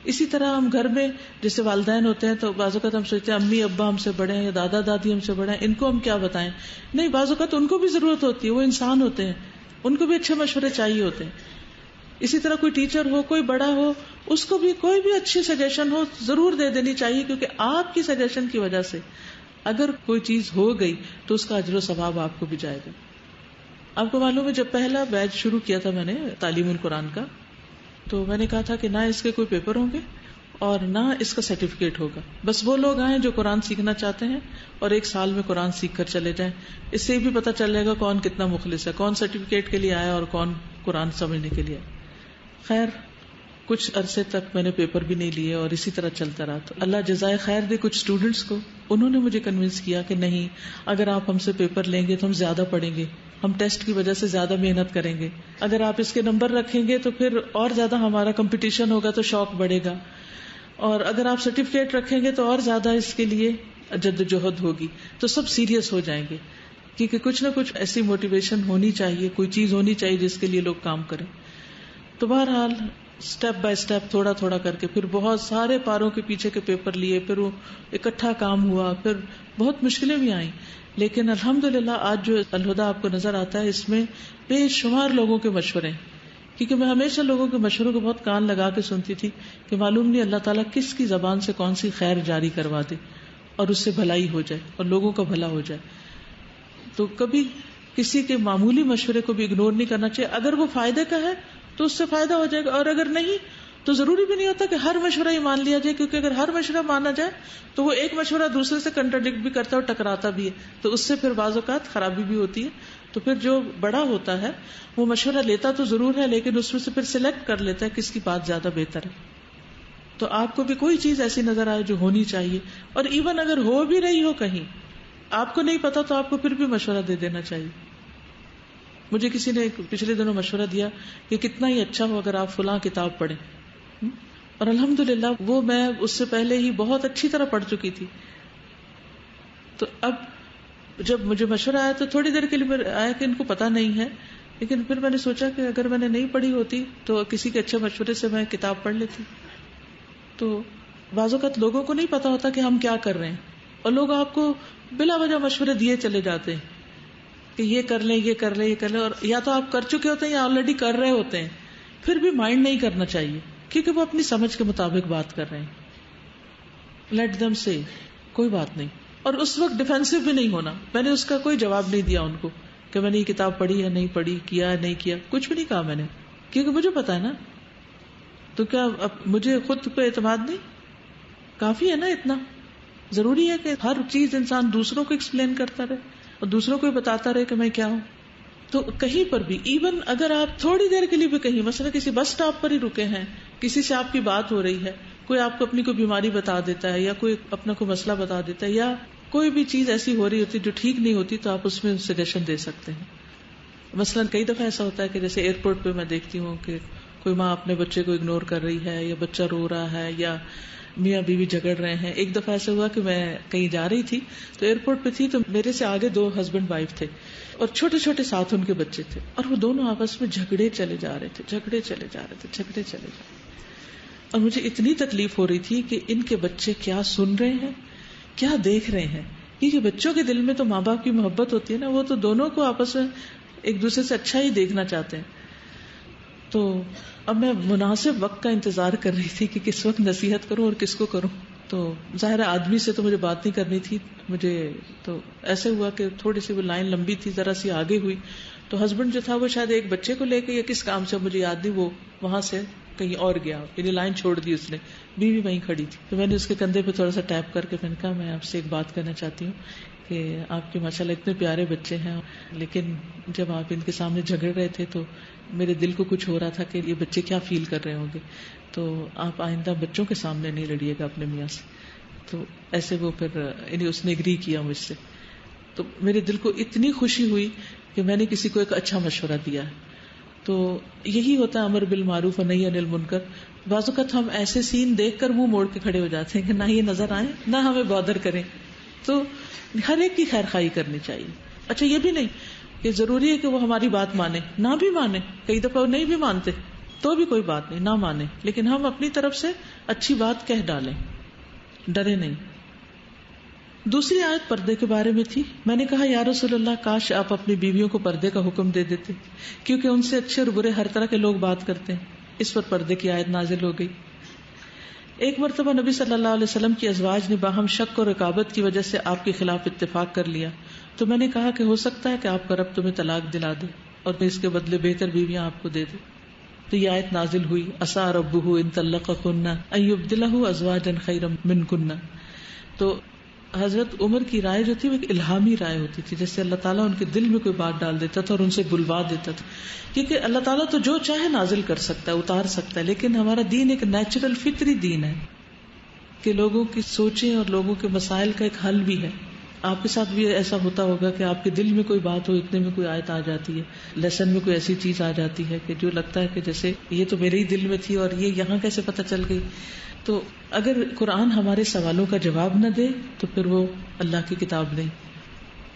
اسی طرح ہم گھر میں جیسے والدین ہوتے ہیں تو بعض اوقات ہم سوچتے ہیں امی ابا ہم سے بڑے ہیں یا دادا دادی ہم سے بڑے ہیں, ان کو ہم کیا بتائیں. نہیں, بعض اوقات ان کو بھی ضرورت ہوتی ہے, وہ انسان ہوتے ہیں, ان کو بھی اچھے مشورے چاہیے ہوتے ہیں. اسی طرح کوئی ٹیچر ہو, کوئی بڑا ہو, اس کو بھی کوئی بھی اچھی سجیشن ہو ضرور دے دینی چاہیے, کیونکہ آپ کی سجیشن کی وجہ سے اگر کوئی چیز ہو گئی تو اس کا اجر و ثواب آپ کو بھی جائے گا. آپ کو معلوم ہے جب پہلا بیچ شروع کیا تھا میں نے تعلیم القرآن کا, تو میں نے کہا تھا کہ نہ اس کے کوئی پیپر ہوں گے اور نہ اس کا سرٹیفکیٹ ہوگا. بس وہ لوگ آئیں جو قرآن سیکھنا چاہتے ہیں اور 1 سال میں قرآن سیکھ کر چلے جائیں. اس سے بھی پتہ چل جائے گا کون کتنا مخلص ہے, کون سرٹیفکیٹ کے لیے آیا اور کون قرآن سمجھنے کے لیے. خیر کچھ عرصے تک میں نے پیپر بھی نہیں لیے اور اسی طرح چلتا رہا. تو اللہ جزائے خیر دے کچھ اسٹوڈینٹس کو, انہوں نے مجھے کنونس کیا کہ نہیں, اگر آپ ہم سے پیپر لیں گے تو ہم زیادہ پڑھیں گے, ہم ٹیسٹ کی وجہ سے زیادہ محنت کریں گے, اگر آپ اس کے نمبر رکھیں گے تو پھر اور زیادہ ہمارا کمپٹیشن ہوگا تو شوق بڑھے گا, اور اگر آپ سرٹیفکیٹ رکھیں گے تو اور زیادہ اس کے لیے جدوجہد ہوگی. تو سب سیریس ہو جائیں گے, کیونکہ کچھ نہ کچھ ایسی موٹیویشن ہونی چاہیے, کوئی چیز ہونی چاہیے جس کے لیے لوگ کام کریں. تو بہرحال اسٹیپ بائی اسٹیپ تھوڑا تھوڑا کر کے پھر بہت سارے پاروں کے پیچھے کے پیپر لیے, پھر وہ اکٹھا کام ہوا, پھر بہت مشکلیں بھی آئیں. لیکن الحمدللہ آج جو الہدیٰ آپ کو نظر آتا ہے اس میں بے شمار لوگوں کے مشورے ہیں, کیونکہ میں ہمیشہ لوگوں کے مشوروں کو بہت کان لگا کے سنتی تھی کہ معلوم نہیں اللہ تعالیٰ کس کی زبان سے کون سی خیر جاری کروا دے اور اس سے بھلائی ہو جائے اور لوگوں کا بھلا ہو جائے. تو کبھی کسی کے معمولی مشورے کو بھی اگنور نہیں کرنا چاہیے. اگر وہ فائدے کا ہے تو اس سے فائدہ ہو جائے گا. اور اگر نہیں تو ضروری بھی نہیں ہوتا کہ ہر مشورہ ہی مان لیا جائے, کیونکہ اگر ہر مشورہ مانا جائے تو وہ ایک مشورہ دوسرے سے کنٹراڈکٹ بھی کرتا ہے اور ٹکراتا بھی ہے, تو اس سے پھر بعض اوقات خرابی بھی ہوتی ہے. تو پھر جو بڑا ہوتا ہے وہ مشورہ لیتا تو ضرور ہے, لیکن اس میں سے پھر سلیکٹ کر لیتا ہے کس کی بات زیادہ بہتر ہے. تو آپ کو بھی کوئی چیز ایسی نظر آئے جو ہونی چاہیے, اور ایون اگر ہو بھی رہی ہو کہیں آپ کو نہیں پتا تو آپ کو پھر بھی مشورہ دے دینا چاہیے. مجھے کسی نے پچھلے دنوں مشورہ دیا کہ کتنا ہی اچھا ہو اگر آپ فلاں کتاب پڑھیں, اور الحمدللہ وہ میں اس سے پہلے ہی بہت اچھی طرح پڑھ چکی تھی. تو اب جب مجھے مشورہ آیا تو تھوڑی دیر کے لیے آیا کہ ان کو پتا نہیں ہے, لیکن پھر میں نے سوچا کہ اگر میں نے نہیں پڑھی ہوتی تو کسی کے اچھے مشورے سے میں کتاب پڑھ لیتی. تو بعض اوقات لوگوں کو نہیں پتا ہوتا کہ ہم کیا کر رہے ہیں, اور لوگ آپ کو بلا وجہ مشورے دیے چلے جاتے ہیں کہ یہ کر لیں, یہ کر لیں, یہ کر لیں, اور یا تو آپ کر چکے ہوتے ہیں یا آلریڈی کر رہے ہوتے ہیں. پھر بھی مائنڈ نہیں کرنا چاہیے کیونکہ وہ اپنی سمجھ کے مطابق بات کر رہے ہیں. لیٹ دم سے کوئی بات نہیں, اور اس وقت ڈیفینسو بھی نہیں ہونا. میں نے اس کا کوئی جواب نہیں دیا ان کو کہ میں نے یہ کتاب پڑھی ہے نہیں پڑھی, کیا ہے نہیں کیا, کچھ بھی نہیں کہا میں نے, کیونکہ مجھے پتا ہے نا. تو کیا اب مجھے خود پہ اعتماد نہیں کافی ہے نا؟ اتنا ضروری ہے کہ ہر چیز انسان دوسروں کو ایکسپلین کرتا رہے اور دوسروں کو بتاتا رہے کہ میں کیا ہوں. تو کہیں پر بھی ایون اگر آپ تھوڑی دیر کے لیے بھی کہیں مثلا کسی بس اسٹاپ پر ہی رکے ہیں, کسی سے آپ کی بات ہو رہی ہے, کوئی آپ کو اپنی کوئی بیماری بتا دیتا ہے یا کوئی اپنا کوئی مسئلہ بتا دیتا ہے, یا کوئی بھی چیز ایسی ہو رہی ہوتی جو ٹھیک نہیں ہوتی, تو آپ اس میں سجیشن دے سکتے ہیں. مثلا کئی دفعہ ایسا ہوتا ہے کہ جیسے ایئرپورٹ پہ میں دیکھتی ہوں کہ کوئی ماں اپنے بچے کو اگنور کر رہی ہے, یا بچہ رو رہا ہے, یا میاں بیوی جھگڑ رہے ہیں. ایک دفعہ ایسا ہوا کہ میں کہیں جا رہی تھی تو ایئرپورٹ پہ تھی, تو میرے سے آگے 2 ہسبینڈ وائف تھے اور چھوٹے چھوٹے ساتھ ان کے بچے تھے, اور وہ دونوں آپس میں جھگڑے چلے جا رہے تھے. اور مجھے اتنی تکلیف ہو رہی تھی کہ ان کے بچے کیا سن رہے ہیں, کیا دیکھ رہے ہیں, کیونکہ بچوں کے دل میں تو ماں باپ کی محبت ہوتی ہے نا, وہ تو دونوں کو آپس میں ایک دوسرے سے اچھا ہی دیکھنا چاہتے ہیں. تو اب میں مناسب وقت کا انتظار کر رہی تھی کہ کس وقت نصیحت کروں اور کس کو کروں. تو ظاہر آدمی سے تو مجھے بات نہیں کرنی تھی, مجھے تو ایسے ہوا کہ تھوڑی سی وہ لائن لمبی تھی, ذرا سی آگے ہوئی, تو ہسبینڈ جو تھا وہ شاید ایک بچے کو لے کے یا کس کام سے مجھے یاد نہیں, وہ وہاں سے کہیں اور گیا, یعنی لائن چھوڑ دی اس نے, بیوی وہیں کھڑی تھی. تو میں نے اس کے کندھے پہ تھوڑا سا ٹیپ کر کے میں نے کہا میں آپ سے ایک بات کرنا چاہتی ہوں کہ آپ کے ماشاءاللہ اتنے پیارے بچے ہیں, لیکن جب آپ ان کے سامنے جھگڑ رہے تھے تو میرے دل کو کچھ ہو رہا تھا کہ یہ بچے کیا فیل کر رہے ہوں گے, تو آپ آئندہ بچوں کے سامنے نہیں لڑیے گا اپنے میاں سے. تو ایسے وہ پھر یعنی اس نے اگری کیا مجھ سے. تو میرے دل کو اتنی خوشی ہوئی کہ میں نے کسی کو ایک اچھا مشورہ دیا ہے. تو یہی ہوتا ہے امر بالمعروف اور نہی عن المنکر. بعض اوقات ہم ایسے سین دیکھ کر منہ موڑ کے کھڑے ہو جاتے ہیں کہ نہ یہ نظر آئے نہ ہمیں بادر کریں. تو ہر ایک کی خیر خواہی کرنی چاہیے. اچھا یہ بھی نہیں کہ ضروری ہے کہ وہ ہماری بات مانے, نہ بھی مانے, کئی دفعہ وہ نہیں بھی مانتے تو بھی کوئی بات نہیں, نہ مانے, لیکن ہم اپنی طرف سے اچھی بات کہہ ڈالیں, ڈرے نہیں. دوسری آیت پردے کے بارے میں تھی. میں نے کہا یا رسول اللہ کاش آپ اپنی بیویوں کو پردے کا حکم دے دیتے, کیونکہ ان سے اچھے اور برے ہر طرح کے لوگ بات کرتے ہیں. اس پر پردے کی آیت نازل ہو گئی. ایک مرتبہ نبی صلی اللہ علیہ وسلم کی ازواج نے باہم شک اور رقابت کی وجہ سے آپ کے خلاف اتفاق کر لیا, تو میں نے کہا کہ ہو سکتا ہے کہ آپ کا رب تمہیں طلاق دلا دے اور اس کے بدلے بہتر بیویاں آپ کو دے دے. تو یہ آیت نازل ہوئی عسیٰ ربہ ان طلقکن ان یبدلہ ازواجا خیرا منکن. تو حضرت عمر کی رائے جو تھی وہ ایک الہامی رائے ہوتی تھی, جیسے اللہ تعالیٰ ان کے دل میں کوئی بات ڈال دیتا تھا اور ان سے بلوا دیتا تھا, کیونکہ اللہ تعالیٰ تو جو چاہے نازل کر سکتا ہے, اتار سکتا ہے, لیکن ہمارا دین ایک نیچرل فطری دین ہے کہ لوگوں کی سوچیں اور لوگوں کے مسائل کا ایک حل بھی ہے. آپ کے ساتھ بھی ایسا ہوتا ہوگا کہ آپ کے دل میں کوئی بات ہو, اتنے میں کوئی آیت آ جاتی ہے, لیسن میں کوئی ایسی چیز آ جاتی ہے کہ جو لگتا ہے کہ جیسے یہ تو میرے ہی دل میں تھی اور یہ یہاں کیسے پتہ چل گئی. تو اگر قرآن ہمارے سوالوں کا جواب نہ دے تو پھر وہ اللہ کی کتاب نہیں.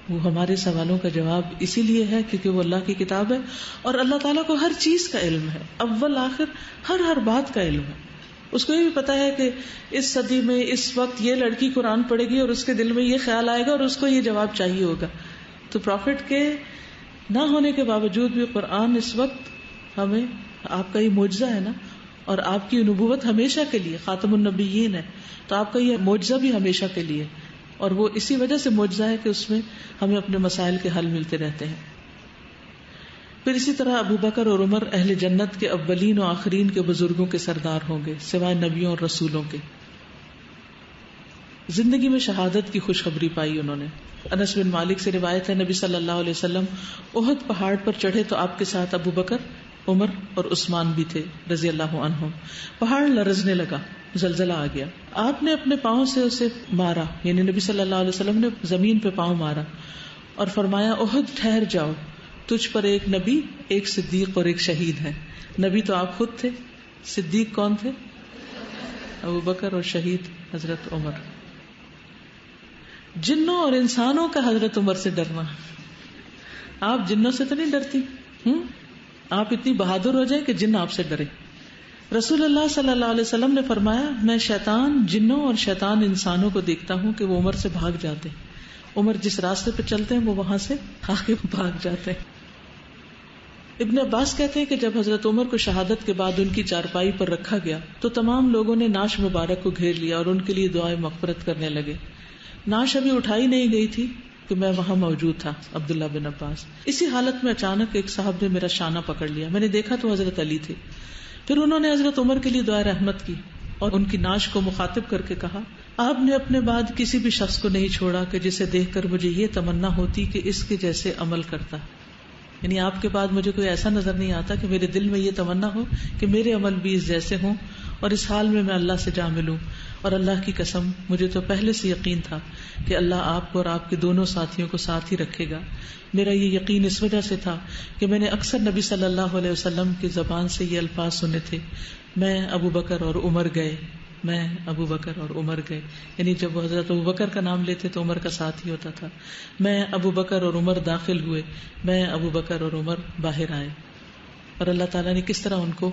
وہ ہمارے سوالوں کا جواب اسی لیے ہے کیونکہ وہ اللہ کی کتاب ہے, اور اللہ تعالیٰ کو ہر چیز کا علم ہے, اول آخر ہر بات کا علم ہے. اس کو یہ بھی پتا ہے کہ اس صدی میں اس وقت یہ لڑکی قرآن پڑھے گی اور اس کے دل میں یہ خیال آئے گا اور اس کو یہ جواب چاہیے ہوگا. تو پروفٹ کے نہ ہونے کے باوجود بھی قرآن اس وقت ہمیں, آپ کا یہ معجزہ ہے نا, اور آپ کی نبوت ہمیشہ کے لیے خاتم النبیین ہے, تو آپ کا یہ معجزہ بھی ہمیشہ کے لیے, اور وہ اسی وجہ سے معجزہ ہے کہ اس میں ہمیں اپنے مسائل کے حل ملتے رہتے ہیں. پھر اسی طرح ابو بکر اور عمر اہل جنت کے اولین و آخرین کے بزرگوں کے سردار ہوں گے سوائے نبیوں اور رسولوں کے. زندگی میں شہادت کی خوشخبری پائی انہوں نے. انس بن مالک سے روایت ہے نبی صلی اللہ علیہ وسلم احد پہاڑ پر چڑھے تو آپ کے ساتھ ابو بکر، عمر اور عثمان بھی تھے رضی اللہ عنہم. پہاڑ لرزنے لگا، زلزلہ آ گیا. آپ نے اپنے پاؤں سے اسے مارا، یعنی نبی صلی اللہ علیہ وسلم نے زمین پہ پاؤں مارا اور فرمایا احد ٹھہر جاؤ، تجھ پر ایک نبی، ایک صدیق اور ایک شہید ہے. نبی تو آپ خود تھے، صدیق کون تھے؟ ابو بکر، اور شہید حضرت عمر. جنوں اور انسانوں کا حضرت عمر سے ڈرنا. آپ جنوں سے تو نہیں ڈرتی؟ آپ اتنی بہادر ہو جائیں کہ جن آپ سے ڈرے. رسول اللہ صلی اللہ علیہ وسلم نے فرمایا میں شیطان جنوں اور شیطان انسانوں کو دیکھتا ہوں کہ وہ عمر سے بھاگ جاتے ہیں. عمر جس راستے پہ چلتے ہیں وہ وہاں سے آگے بھاگ جاتے ہیں. ابن عباس کہتے ہیں کہ جب حضرت عمر کو شہادت کے بعد ان کی چارپائی پر رکھا گیا تو تمام لوگوں نے نعش مبارک کو گھیر لیا اور ان کے لیے دعائیں مغفرت کرنے لگے. نعش ابھی اٹھائی نہیں گئی تھی کہ میں وہاں موجود تھا. عبداللہ بن عباس. اسی حالت میں اچانک ایک صاحب نے میرا شانہ پکڑ لیا. میں نے دیکھا تو حضرت علی تھے. پھر انہوں نے حضرت عمر کے لیے دعائے رحمت کی اور ان کی نعش کو مخاطب کر کے کہا آپ نے اپنے بعد کسی بھی شخص کو نہیں چھوڑا کہ جسے دیکھ کر مجھے یہ تمنا ہوتی کہ اس کے جیسے عمل کرتا. یعنی آپ کے بعد مجھے کوئی ایسا نظر نہیں آتا کہ میرے دل میں یہ تمنا ہو کہ میرے عمل بھی اس جیسے ہوں اور اس حال میں اللہ سے جا ملوں. اور اللہ کی قسم مجھے تو پہلے سے یقین تھا کہ اللہ آپ کو اور آپ کے دونوں ساتھیوں کو ساتھ ہی رکھے گا. میرا یہ یقین اس وجہ سے تھا کہ میں نے اکثر نبی صلی اللہ علیہ وسلم کی زبان سے یہ الفاظ سنے تھے میں ابو بکر اور عمر گئے، میں ابو بکر اور عمر گئے. یعنی جب وہ حضرت ابو بکر کا نام لیتے تو عمر کا ساتھ ہی ہوتا تھا. میں ابو بکر اور عمر داخل ہوئے، میں ابو بکر اور عمر باہر آئے. اور اللہ تعالیٰ نے کس طرح ان کو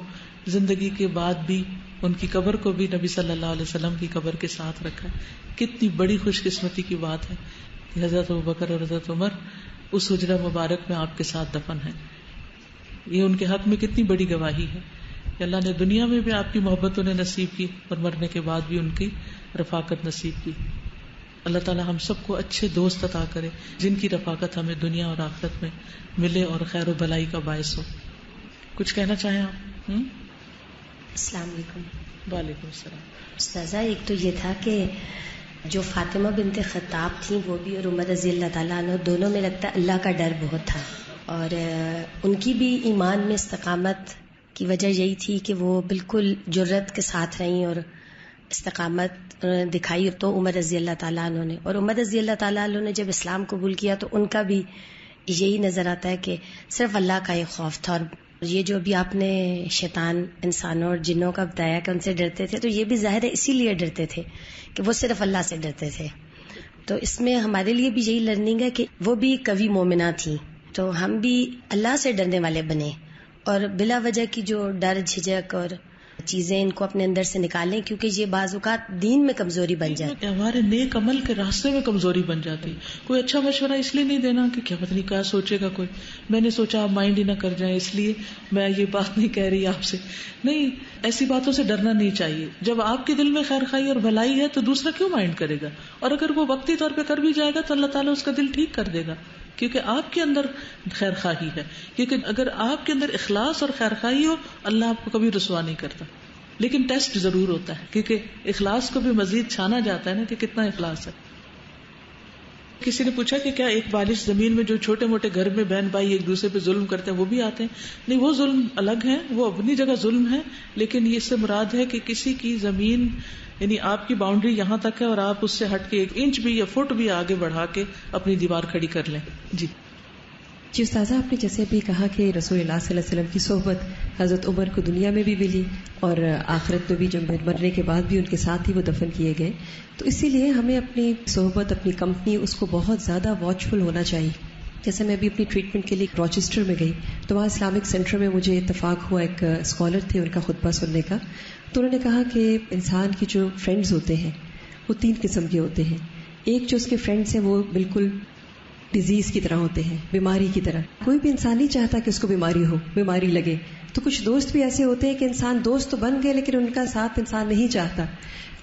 زندگی کے بعد بھی ان کی قبر کو بھی نبی صلی اللہ علیہ وسلم کی قبر کے ساتھ رکھا. کتنی بڑی خوش قسمتی کی بات ہے کہ حضرت ابو بکر اور حضرت عمر اس حجرہ مبارک میں آپ کے ساتھ دفن ہیں. یہ ان کے حق میں کتنی بڑی گواہی ہے کہ اللہ نے دنیا میں بھی آپ کی محبت انہیں نصیب کی اور مرنے کے بعد بھی ان کی رفاقت نصیب کی. اللہ تعالیٰ ہم سب کو اچھے دوست عطا کرے جن کی رفاقت ہمیں دنیا اور آخرت میں ملے اور خیر و بھلائی کا باعث ہو. کچھ کہنا چاہیں آپ؟ السلام علیکم. وعلیکم السلام. استاذہ ایک تو یہ تھا کہ جو فاطمہ بنت خطاب تھیں وہ بھی اور عمر رضی اللہ تعالیٰ عنہ دونوں میں لگتا ہے اللہ کا ڈر بہت تھا اور ان کی بھی ایمان میں استقامت کی وجہ یہی تھی کہ وہ بالکل جرت کے ساتھ رہیں اور استقامت دکھائی تو عمر رضی اللہ تعالیٰ عنہ نے. اور عمر رضی اللہ تعالیٰ عنہ نے جب اسلام قبول کیا تو ان کا بھی یہی نظر آتا ہے کہ صرف اللہ کا ایک خوف تھا. اور یہ جو بھی آپ نے شیطان انسانوں اور جنوں کا بتایا کہ ان سے ڈرتے تھے تو یہ بھی ظاہر ہے اسی لیے ڈرتے تھے کہ وہ صرف اللہ سے ڈرتے تھے. تو اس میں ہمارے لیے بھی یہی لرننگ ہے کہ وہ بھی قوی مومنہ تھیں تو ہم بھی اللہ سے ڈرنے والے بنے اور بلا وجہ کی جو ڈر جھجک اور چیزیں ان کو اپنے اندر سے نکالیں کیونکہ یہ بعض اوقات دین میں کمزوری بن جاتی ہے، ہمارے نیک عمل کے راستے میں کمزوری بن جاتی. کوئی اچھا مشورہ اس لیے نہیں دینا کہ کیا پتہ نہیں کیا سوچے گا کوئی، میں نے سوچا آپ مائنڈ ہی نہ کر جائیں اس لیے میں یہ بات نہیں کہہ رہی آپ سے. نہیں، ایسی باتوں سے ڈرنا نہیں چاہیے. جب آپ کے دل میں خیر خواہی اور بھلائی ہے تو دوسرا کیوں مائنڈ کرے گا؟ اور اگر وہ وقتی طور پہ کر بھی جائے گا تو اللہ تعالیٰ اس کا دل ٹھیک کر دے گا کیونکہ آپ کے اندر خیر خواہی ہے. کیونکہ اگر آپ کے اندر اخلاص اور خیر خواہی ہو اللہ آپ کو کبھی رسوا نہیں کرتا. لیکن ٹیسٹ ضرور ہوتا ہے کیونکہ اخلاص کو بھی مزید چھانا جاتا ہے نا کہ کتنا اخلاص ہے. کسی نے پوچھا کہ کیا ایک بالش زمین میں جو چھوٹے موٹے گھر میں بہن بھائی ایک دوسرے پہ ظلم کرتے ہیں وہ بھی آتے ہیں؟ نہیں، وہ ظلم الگ ہے، وہ اپنی جگہ ظلم ہے، لیکن یہ اس سے مراد ہے کہ کسی کی زمین یعنی آپ کی باؤنڈری یہاں تک ہے اور آپ اس سے ہٹ کے 1 انچ بھی یا فٹ بھی آگے بڑھا کے اپنی دیوار کھڑی کر لیں. جی استاذہ آپ نے جیسے بھی کہا کہ رسول اللہ صلی اللہ علیہ وسلم کی صحبت حضرت عمر کو دنیا میں بھی ملی اور آخرت میں بھی جب مرنے کے بعد بھی ان کے ساتھ ہی وہ دفن کیے گئے، تو اسی لیے ہمیں اپنی صحبت اپنی کمپنی اس کو بہت زیادہ واچفل ہونا چاہیے. جیسے میں بھی اپنی ٹریٹمنٹ کے لیے روچسٹر میں گئی تو وہاں اسلامک سینٹر میں مجھے اتفاق ہوا ایک اسکالر تھے ان کا خطبہ سننے کا. تو انہوں نے کہا کہ انسان کی جو فرینڈز ہوتے ہیں وہ 3 قسم کے ہوتے ہیں. ایک جو اس کے فرینڈز ہیں وہ بالکل ڈیزیز کی طرح ہوتے ہیں، بیماری کی طرح. کوئی بھی انسان نہیں چاہتا کہ اس کو بیماری ہو، بیماری لگے. تو کچھ دوست بھی ایسے ہوتے ہیں کہ انسان دوست تو بن گئے لیکن ان کا ساتھ انسان نہیں چاہتا.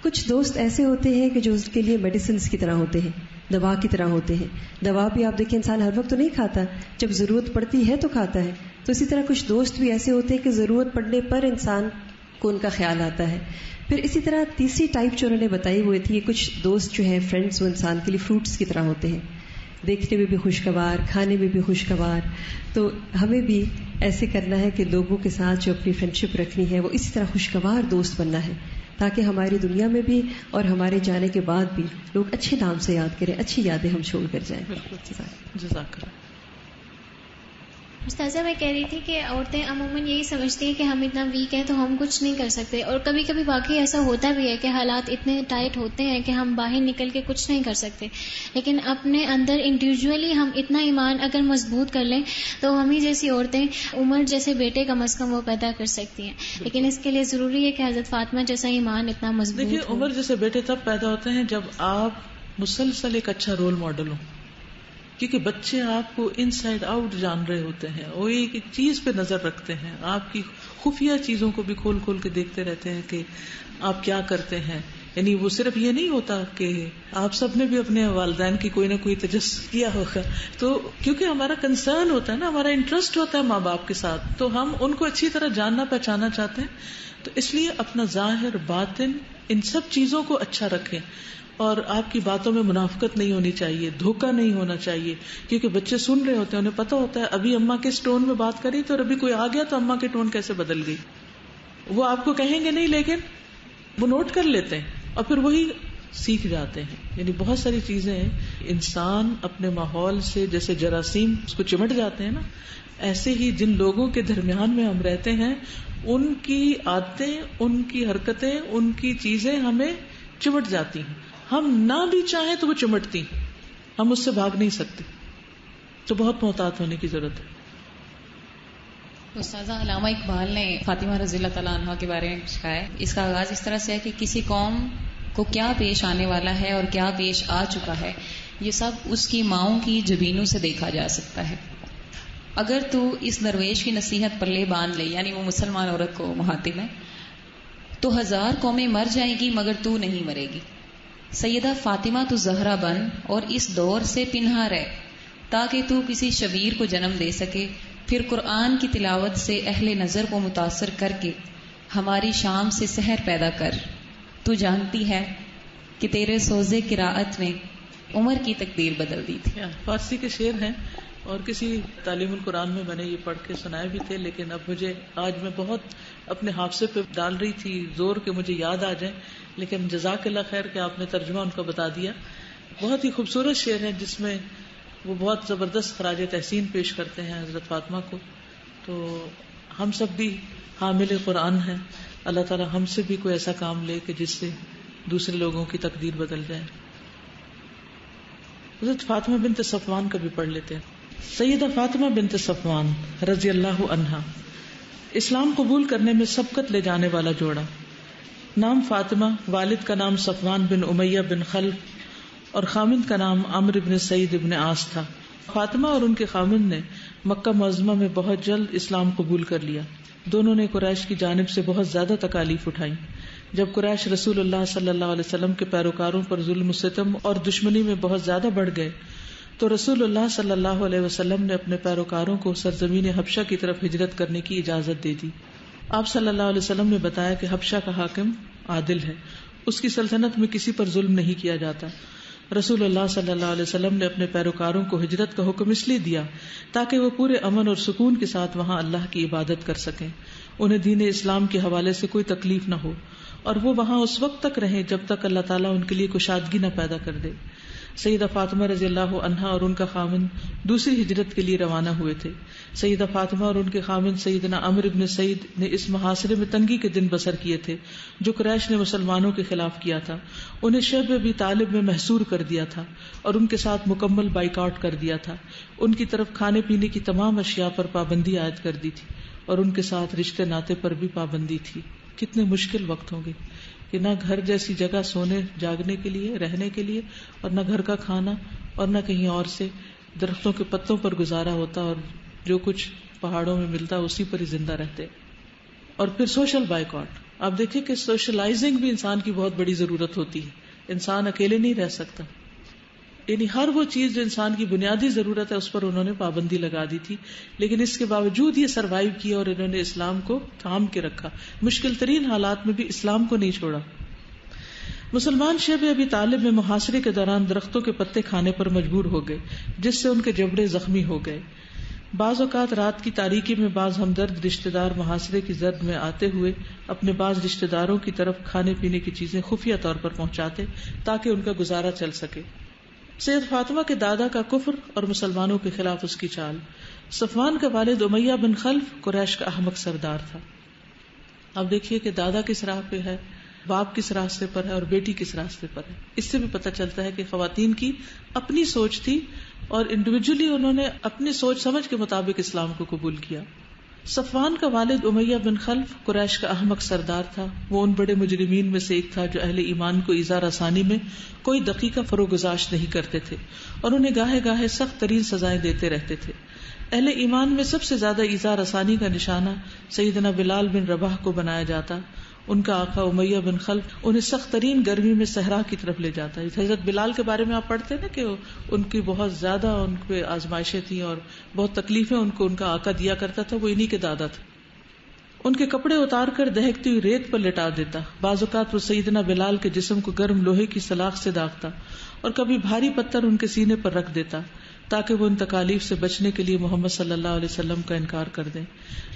کچھ دوست ایسے ہوتے ہیں کہ جو اس کے لیے میڈیسنز کی طرح ہوتے ہیں، دوا کی طرح ہوتے ہیں. دوا بھی آپ دیکھیں انسان ہر وقت تو نہیں کھاتا، جب ضرورت پڑتی ہے تو کھاتا ہے. تو اسی طرح کچھ دوست بھی ایسے ہوتے ہیں کہ ضرورت پڑنے پر انسان کو ان کا خیال آتا ہے. پھر اسی طرح تیسری ٹائپ جو انہوں نے بتائی وہ تھی، یہ کچھ دوست جو ہیں فرینڈز، وہ انسان کے لیے فروٹس کی طرح ہوتے ہیں، دیکھنے میں بھی خوشگوار، کھانے میں بھی خوشگوار. تو ہمیں بھی ایسے کرنا ہے کہ لوگوں کے ساتھ جو اپنی فرینڈشپ رکھنی ہے وہ اسی طرح خوشگوار دوست بننا ہے، تاکہ ہماری دنیا میں بھی اور ہمارے جانے کے بعد بھی لوگ اچھے نام سے یاد کریں، اچھی یادیں ہم چھوڑ کر جائیں. جزاک اللہ. استاذہ میں کہہ رہی تھی کہ عورتیں عموماً یہی سمجھتی ہیں کہ ہم اتنا ویک ہیں تو ہم کچھ نہیں کر سکتے، اور کبھی کبھی واقعی ایسا ہوتا بھی ہے کہ حالات اتنے ٹائٹ ہوتے ہیں کہ ہم باہر نکل کے کچھ نہیں کر سکتے. لیکن اپنے اندر انڈیویجولی ہم اتنا ایمان اگر مضبوط کر لیں تو ہم ہی جیسی عورتیں عمر جیسے بیٹے کم از کم وہ پیدا کر سکتی ہیں. لیکن اس کے لیے ضروری ہے کہ حضرت فاطمہ جیسا ایمان اتنا مضبوط ہو. دیکھیے، عمر جیسے بیٹے تب پیدا ہوتے ہیں جب آپ مسلسل ایک اچھا رول ماڈل ہوں، کیونکہ بچے آپ کو ان سائڈ آؤٹ جان رہے ہوتے ہیں، وہ ایک ایک چیز پہ نظر رکھتے ہیں، آپ کی خفیہ چیزوں کو بھی کھول کھول کے دیکھتے رہتے ہیں کہ آپ کیا کرتے ہیں. یعنی وہ صرف یہ نہیں ہوتا کہ آپ سب نے بھی اپنے والدین کی کوئی نہ کوئی تجسس کیا ہوگا، تو کیونکہ ہمارا کنسرن ہوتا ہے نا، ہمارا انٹرسٹ ہوتا ہے ماں باپ کے ساتھ، تو ہم ان کو اچھی طرح جاننا پہچاننا چاہتے ہیں. تو اس لیے اپنا ظاہر باطن ان سب چیزوں کو اچھا رکھیں، اور آپ کی باتوں میں منافقت نہیں ہونی چاہیے، دھوکہ نہیں ہونا چاہیے، کیونکہ بچے سن رہے ہوتے ہیں، انہیں پتہ ہوتا ہے ابھی اماں کس ٹون میں بات کری تو ابھی کوئی آ گیا تو اماں کے ٹون کیسے بدل گئی. وہ آپ کو کہیں گے نہیں لیکن وہ نوٹ کر لیتے ہیں اور پھر وہی سیکھ جاتے ہیں. یعنی بہت ساری چیزیں ہیں، انسان اپنے ماحول سے جیسے جراثیم اس کو چمٹ جاتے ہیں نا، ایسے ہی جن لوگوں کے درمیان میں ہم رہتے ہیں ان کی عادتیں، ان کی حرکتیں، ان کی چیزیں ہمیں چمٹ جاتی ہیں. ہم نہ بھی چاہیں تو وہ چمٹتی، ہم اس سے بھاگ نہیں سکتے. تو بہت محتاط ہونے کی ضرورت ہے. استاذہ، علامہ اقبال نے فاطمہ رضی اللہ تعالیٰ عنہ کے بارے میں لکھا ہے، اس کا آغاز اس طرح سے ہے کہ کسی قوم کو کیا پیش آنے والا ہے اور کیا پیش آ چکا ہے، یہ سب اس کی ماؤں کی جبینوں سے دیکھا جا سکتا ہے. اگر تو اس درویش کی نصیحت پلے باندھ لے، یعنی وہ مسلمان عورت کو مخاطب ہے، تو 1000 قومیں مر جائیں گی مگر تو نہیں مرے گی. سیدہ فاطمہ تو زہرا بن اور اس دور سے پنہا رہ، تاکہ تو کسی شبیر کو جنم دے سکے. پھر قرآن کی تلاوت سے اہل نظر کو متاثر کر کے ہماری شام سے سحر پیدا کر. تو جانتی ہے کہ تیرے سوزے قراءت میں عمر کی تقدیر بدل دی تھی. فارسی کے شعر ہیں اور کسی تعلیم القرآن میں نے یہ پڑھ کے سنائے بھی تھے، لیکن اب مجھے آج میں بہت اپنے حافظے پہ ڈال رہی تھی زور کہ مجھے یاد آ جائیں، لیکن جزاک اللہ خیر کہ آپ نے ترجمہ ان کا بتا دیا. بہت ہی خوبصورت شعر ہیں جس میں وہ بہت زبردست خراج تحسین پیش کرتے ہیں حضرت فاطمہ کو. تو ہم سب بھی حامل قرآن ہیں، اللہ تعالی ہم سے بھی کوئی ایسا کام لے کہ جس سے دوسرے لوگوں کی تقدیر بدل جائے. حضرت فاطمہ بنت صفوان کا بھی پڑھ لیتے ہیں. سیدہ فاطمہ بنت صفوان رضی اللہ عنہا اسلام قبول کرنے میں سبقت لے جانے والا جوڑا. نام فاطمہ، والد کا نام صفوان بن امیہ بن خلف اور خامند کا نام عمرو بن سعید بن عاص تھا. فاطمہ اور ان کے خامند نے مکہ معظمہ میں بہت جلد اسلام قبول کر لیا. دونوں نے قریش کی جانب سے بہت زیادہ تکالیف اٹھائیں. جب قریش رسول اللہ صلی اللہ علیہ وسلم کے پیروکاروں پر ظلم و ستم اور دشمنی میں بہت زیادہ بڑھ گئے تو رسول اللہ صلی اللہ علیہ وسلم نے اپنے پیروکاروں کو سرزمین حبشہ کی طرف ہجرت کرنے کی اجازت دے دی. آپ صلی اللہ علیہ وسلم نے بتایا کہ حبشہ کا حاکم عادل ہے، اس کی سلطنت میں کسی پر ظلم نہیں کیا جاتا. رسول اللہ صلی اللہ علیہ وسلم نے اپنے پیروکاروں کو ہجرت کا حکم اس لیے دیا تاکہ وہ پورے امن اور سکون کے ساتھ وہاں اللہ کی عبادت کر سکیں، انہیں دین اسلام کے حوالے سے کوئی تکلیف نہ ہو، اور وہ وہاں اس وقت تک رہیں جب تک اللہ تعالیٰ ان کے لیے کشادگی نہ پیدا کر دے. سیدہ فاطمہ رضی اللہ عنہا اور ان کا خامند دوسری ہجرت کے لیے روانہ ہوئے تھے. سیدہ فاطمہ اور ان کے خامند سیدنا عمرو بن سعید نے اس محاصرے میں تنگی کے دن بسر کیے تھے جو قریش نے مسلمانوں کے خلاف کیا تھا. انہیں شعب ابی طالب میں محصور کر دیا تھا اور ان کے ساتھ مکمل بائیکاٹ کر دیا تھا. ان کی طرف کھانے پینے کی تمام اشیاء پر پابندی عائد کر دی تھی اور ان کے ساتھ رشتے ناطے پر بھی پابندی تھی. کتنے مشکل وقت ہوں گے کہ نہ گھر جیسی جگہ سونے جاگنے کے لیے رہنے کے لیے، اور نہ گھر کا کھانا، اور نہ کہیں اور سے درختوں کے پتوں پر گزارا ہوتا، اور جو کچھ پہاڑوں میں ملتا اسی پر ہی زندہ رہتے. اور پھر سوشل بائیکاٹ. آپ دیکھیں کہ سوشلائزنگ بھی انسان کی بہت بڑی ضرورت ہوتی ہے. انسان اکیلے نہیں رہ سکتا، یعنی ہر وہ چیز جو انسان کی بنیادی ضرورت ہے اس پر انہوں نے پابندی لگا دی تھی، لیکن اس کے باوجود یہ سروائیو کیا اور انہوں نے اسلام کو تھام کے رکھا، مشکل ترین حالات میں بھی اسلام کو نہیں چھوڑا۔ مسلمان شیب ابی طالب میں محاصرے کے دوران درختوں کے پتے کھانے پر مجبور ہو گئے، جس سے ان کے جبڑے زخمی ہو گئے۔ بعض اوقات رات کی تاریکی میں بعض ہمدرد رشتہ دار محاصرے کی زرد میں آتے ہوئے اپنے بعض رشتہ داروں کی طرف کھانے پینے کی چیزیں خفیہ طور پر پہنچاتے تاکہ ان کا گزارا چل سکے۔ سید فاطمہ کے دادا کا کفر اور مسلمانوں کے خلاف اس کی چال۔ صفوان کا والد امیہ بن خلف قریش کا احمق سردار تھا۔ اب دیکھیے کہ دادا کس راہ پہ ہے، باپ کس راستے پر ہے اور بیٹی کس راستے پر ہے۔ اس سے بھی پتہ چلتا ہے کہ خواتین کی اپنی سوچ تھی اور انڈیویجولی انہوں نے اپنی سوچ سمجھ کے مطابق اسلام کو قبول کیا۔ صفوان کا والد امیہ بن خلف قریش کا احمق سردار تھا۔ وہ ان بڑے مجرمین میں سے ایک تھا جو اہل ایمان کو ایذا رسانی میں کوئی دقیقہ فروگزاشت نہیں کرتے تھے اور انہیں گاہے گاہے سخت ترین سزائیں دیتے رہتے تھے۔ اہل ایمان میں سب سے زیادہ ایذا رسانی کا نشانہ سیدنا بلال بن رباح کو بنایا جاتا۔ ان کا آقا امیہ بن خلف انہیں سخت ترین گرمی میں صحرا کی طرف لے جاتا ہے۔ حضرت بلال کے بارے میں آپ پڑھتے ہیں نا کہ ان کی بہت زیادہ ان پہ آزمائشیں تھیں اور بہت تکلیفیں ان کو ان کا آقا دیا کرتا تھا، وہ انہی کے دادا تھے۔ ان کے کپڑے اتار کر دہکتی ہوئی ریت پر لٹا دیتا۔ بعض اوقات وہ سیدنا بلال کے جسم کو گرم لوہے کی سلاخ سے داغتا اور کبھی بھاری پتھر ان کے سینے پر رکھ دیتا تاکہ وہ ان تکالیف سے بچنے کے لیے محمد صلی اللہ علیہ وسلم کا انکار کر دیں۔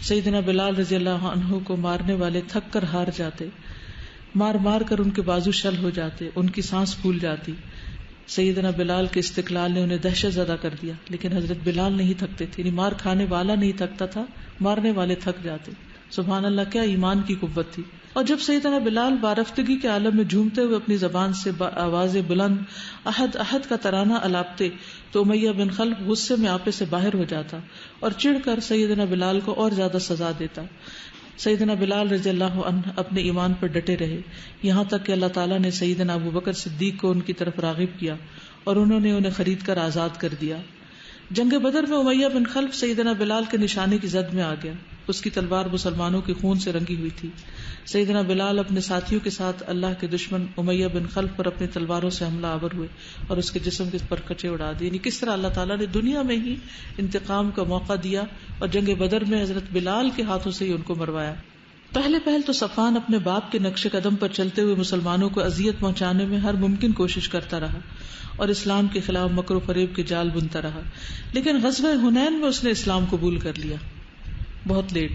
سیدنا بلال رضی اللہ عنہ کو مارنے والے تھک کر ہار جاتے، مار مار کر ان کے بازو شل ہو جاتے، ان کی سانس پھول جاتی۔ سیدنا بلال کے استقلال نے انہیں دہشت زدہ کر دیا، لیکن حضرت بلال نہیں تھکتے تھے، یعنی مار کھانے والا نہیں تھکتا تھا، مارنے والے تھک جاتے۔ سبحان اللہ، کیا ایمان کی قوت تھی۔ اور جب سیدنا بلال بارفتگی کے عالم میں جھومتے ہوئے اپنی زبان سے آواز بلند احد احد کا ترانہ الاپتے تو امیہ بن خلف غصے میں آپے سے باہر ہو جاتا اور چڑھ کر سیدنا بلال کو اور زیادہ سزا دیتا۔ سیدنا بلال رضی اللہ عنہ اپنے ایمان پر ڈٹے رہے، یہاں تک کہ اللہ تعالیٰ نے سیدنا ابو بکر صدیق کو ان کی طرف راغب کیا اور انہوں نے انہیں خرید کر آزاد کر دیا۔ جنگ بدر میں امیہ بن خلف سیدنا بلال کے نشانے کی زد میں آ گیا۔ اس کی تلوار مسلمانوں کے خون سے رنگی ہوئی تھی۔ سیدنا بلال اپنے ساتھیوں کے ساتھ اللہ کے دشمن امیہ بن خلف پر اپنی تلواروں سے حملہ آور ہوئے اور اس کے جسم کے پر کچے اڑا دیے۔ یعنی کس طرح اللہ تعالیٰ نے دنیا میں ہی انتقام کا موقع دیا اور جنگ بدر میں حضرت بلال کے ہاتھوں سے ہی ان کو مروایا۔ پہلے تو صفوان اپنے باپ کے نقش قدم پر چلتے ہوئے مسلمانوں کو اذیت پہنچانے میں ہر ممکن کوشش کرتا رہا اور اسلام کے خلاف مکر و فریب کے جال بنتا رہا، لیکن غزوہ حنین میں اس نے اسلام قبول کر لیا بہت لیٹ۔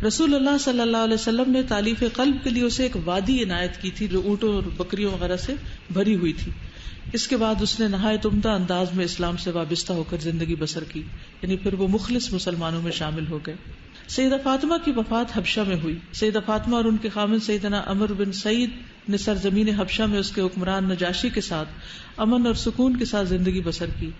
رسول اللہ صلی اللہ علیہ وسلم نے تالیف قلب کے لیے اسے ایک وادی عنایت کی تھی جو اونٹوں اور بکریوں وغیرہ سے بھری ہوئی تھی۔ اس کے بعد اس نے نہایت عمدہ انداز میں اسلام سے وابستہ ہو کر زندگی بسر کی، یعنی پھر وہ مخلص مسلمانوں میں شامل ہو گئے۔ سیدہ فاطمہ کی وفات حبشہ میں ہوئی۔ سیدہ فاطمہ اور ان کے خاوند سیدنا عمر بن سعید نے سرزمین حبشہ میں اس کے حکمران نجاشی کے ساتھ امن اور سکون کے ساتھ زندگی بسر کی۔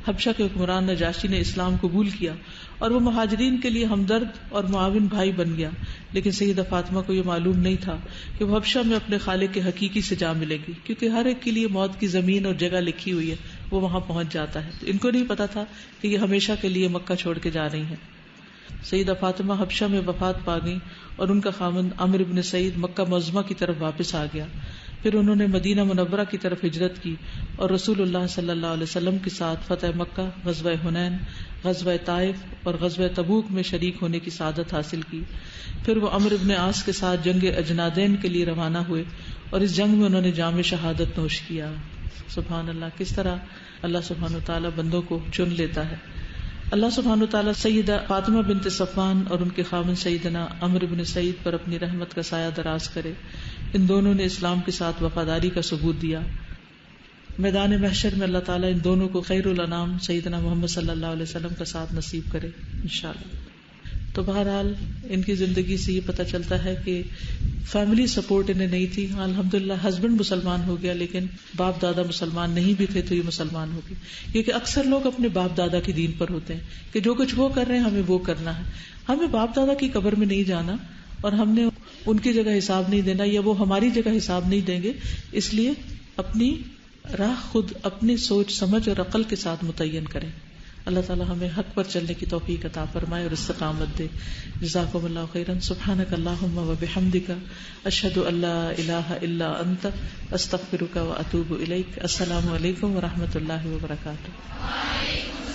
حبشہ کے حکمران نجاشی نے اسلام قبول کیا اور وہ مہاجرین کے لیے ہمدرد اور معاون بھائی بن گیا، لیکن سیدہ فاطمہ کو یہ معلوم نہیں تھا کہ وہ حبشہ میں اپنے خالق کے حقیقی سے جا ملے گی، کیونکہ ہر ایک کے لیے موت کی زمین اور جگہ لکھی ہوئی ہے، وہ وہاں پہنچ جاتا ہے۔ تو ان کو نہیں پتا تھا کہ یہ ہمیشہ کے لیے مکہ چھوڑ کے جا رہی ہیں۔ سیدہ فاطمہ حبشہ میں وفات پا گئی اور ان کا خاوند عمرو بن سعید مکہ معظمہ کی طرف واپس آ گیا۔ پھر انہوں نے مدینہ منورہ کی طرف ہجرت کی اور رسول اللہ صلی اللہ علیہ وسلم کے ساتھ فتح مکہ، غزوہ حنین، غزوہ طائف اور غزوہ تبوک میں شریک ہونے کی سعادت حاصل کی۔ پھر وہ عمرو بن عاص کے ساتھ جنگ اجنادین کے لیے روانہ ہوئے اور اس جنگ میں انہوں نے جام شہادت نوش کیا۔ سبحان اللہ، کس طرح اللہ سبحانہ وتعالی بندوں کو چن لیتا ہے۔ اللہ سبحانہ وتعالی سیدہ فاطمہ بنت صفوان اور ان کے خاوند سیدنا عمرو بن سعید پر اپنی رحمت کا سایہ دراز کرے۔ ان دونوں نے اسلام کے ساتھ وفاداری کا ثبوت دیا۔ میدان محشر میں اللہ تعالیٰ ان دونوں کو خیر الانام سیدنا محمد صلی اللہ علیہ وسلم کا ساتھ نصیب کرے انشاءاللہ۔ تو بہرحال ان کی زندگی سے یہ پتہ چلتا ہے کہ فیملی سپورٹ انہیں نہیں تھی۔ ہاں الحمدللہ ہسبینڈ مسلمان ہو گیا، لیکن باپ دادا مسلمان نہیں بھی تھے تو یہ مسلمان ہو گئے، کیونکہ اکثر لوگ اپنے باپ دادا کی دین پر ہوتے ہیں کہ جو کچھ وہ کر رہے ہیں ہمیں وہ کرنا ہے۔ ہمیں باپ دادا کی قبر میں نہیں جانا اور ہم نے ان کی جگہ حساب نہیں دینا یا وہ ہماری جگہ حساب نہیں دیں گے، اس لیے اپنی راہ خود اپنی سوچ سمجھ اور عقل کے ساتھ متعین کریں۔ اللہ تعالی ہمیں حق پر چلنے کی توفیق عطا فرمائے اور استقامت دے. جزاکم اللہ خیرا. سبحانک اللہم و بحمدک اشہد ان لا الہ الا انت استغفرک و اتوب الیک. السلام علیکم و رحمۃ اللہ وبرکاتہ.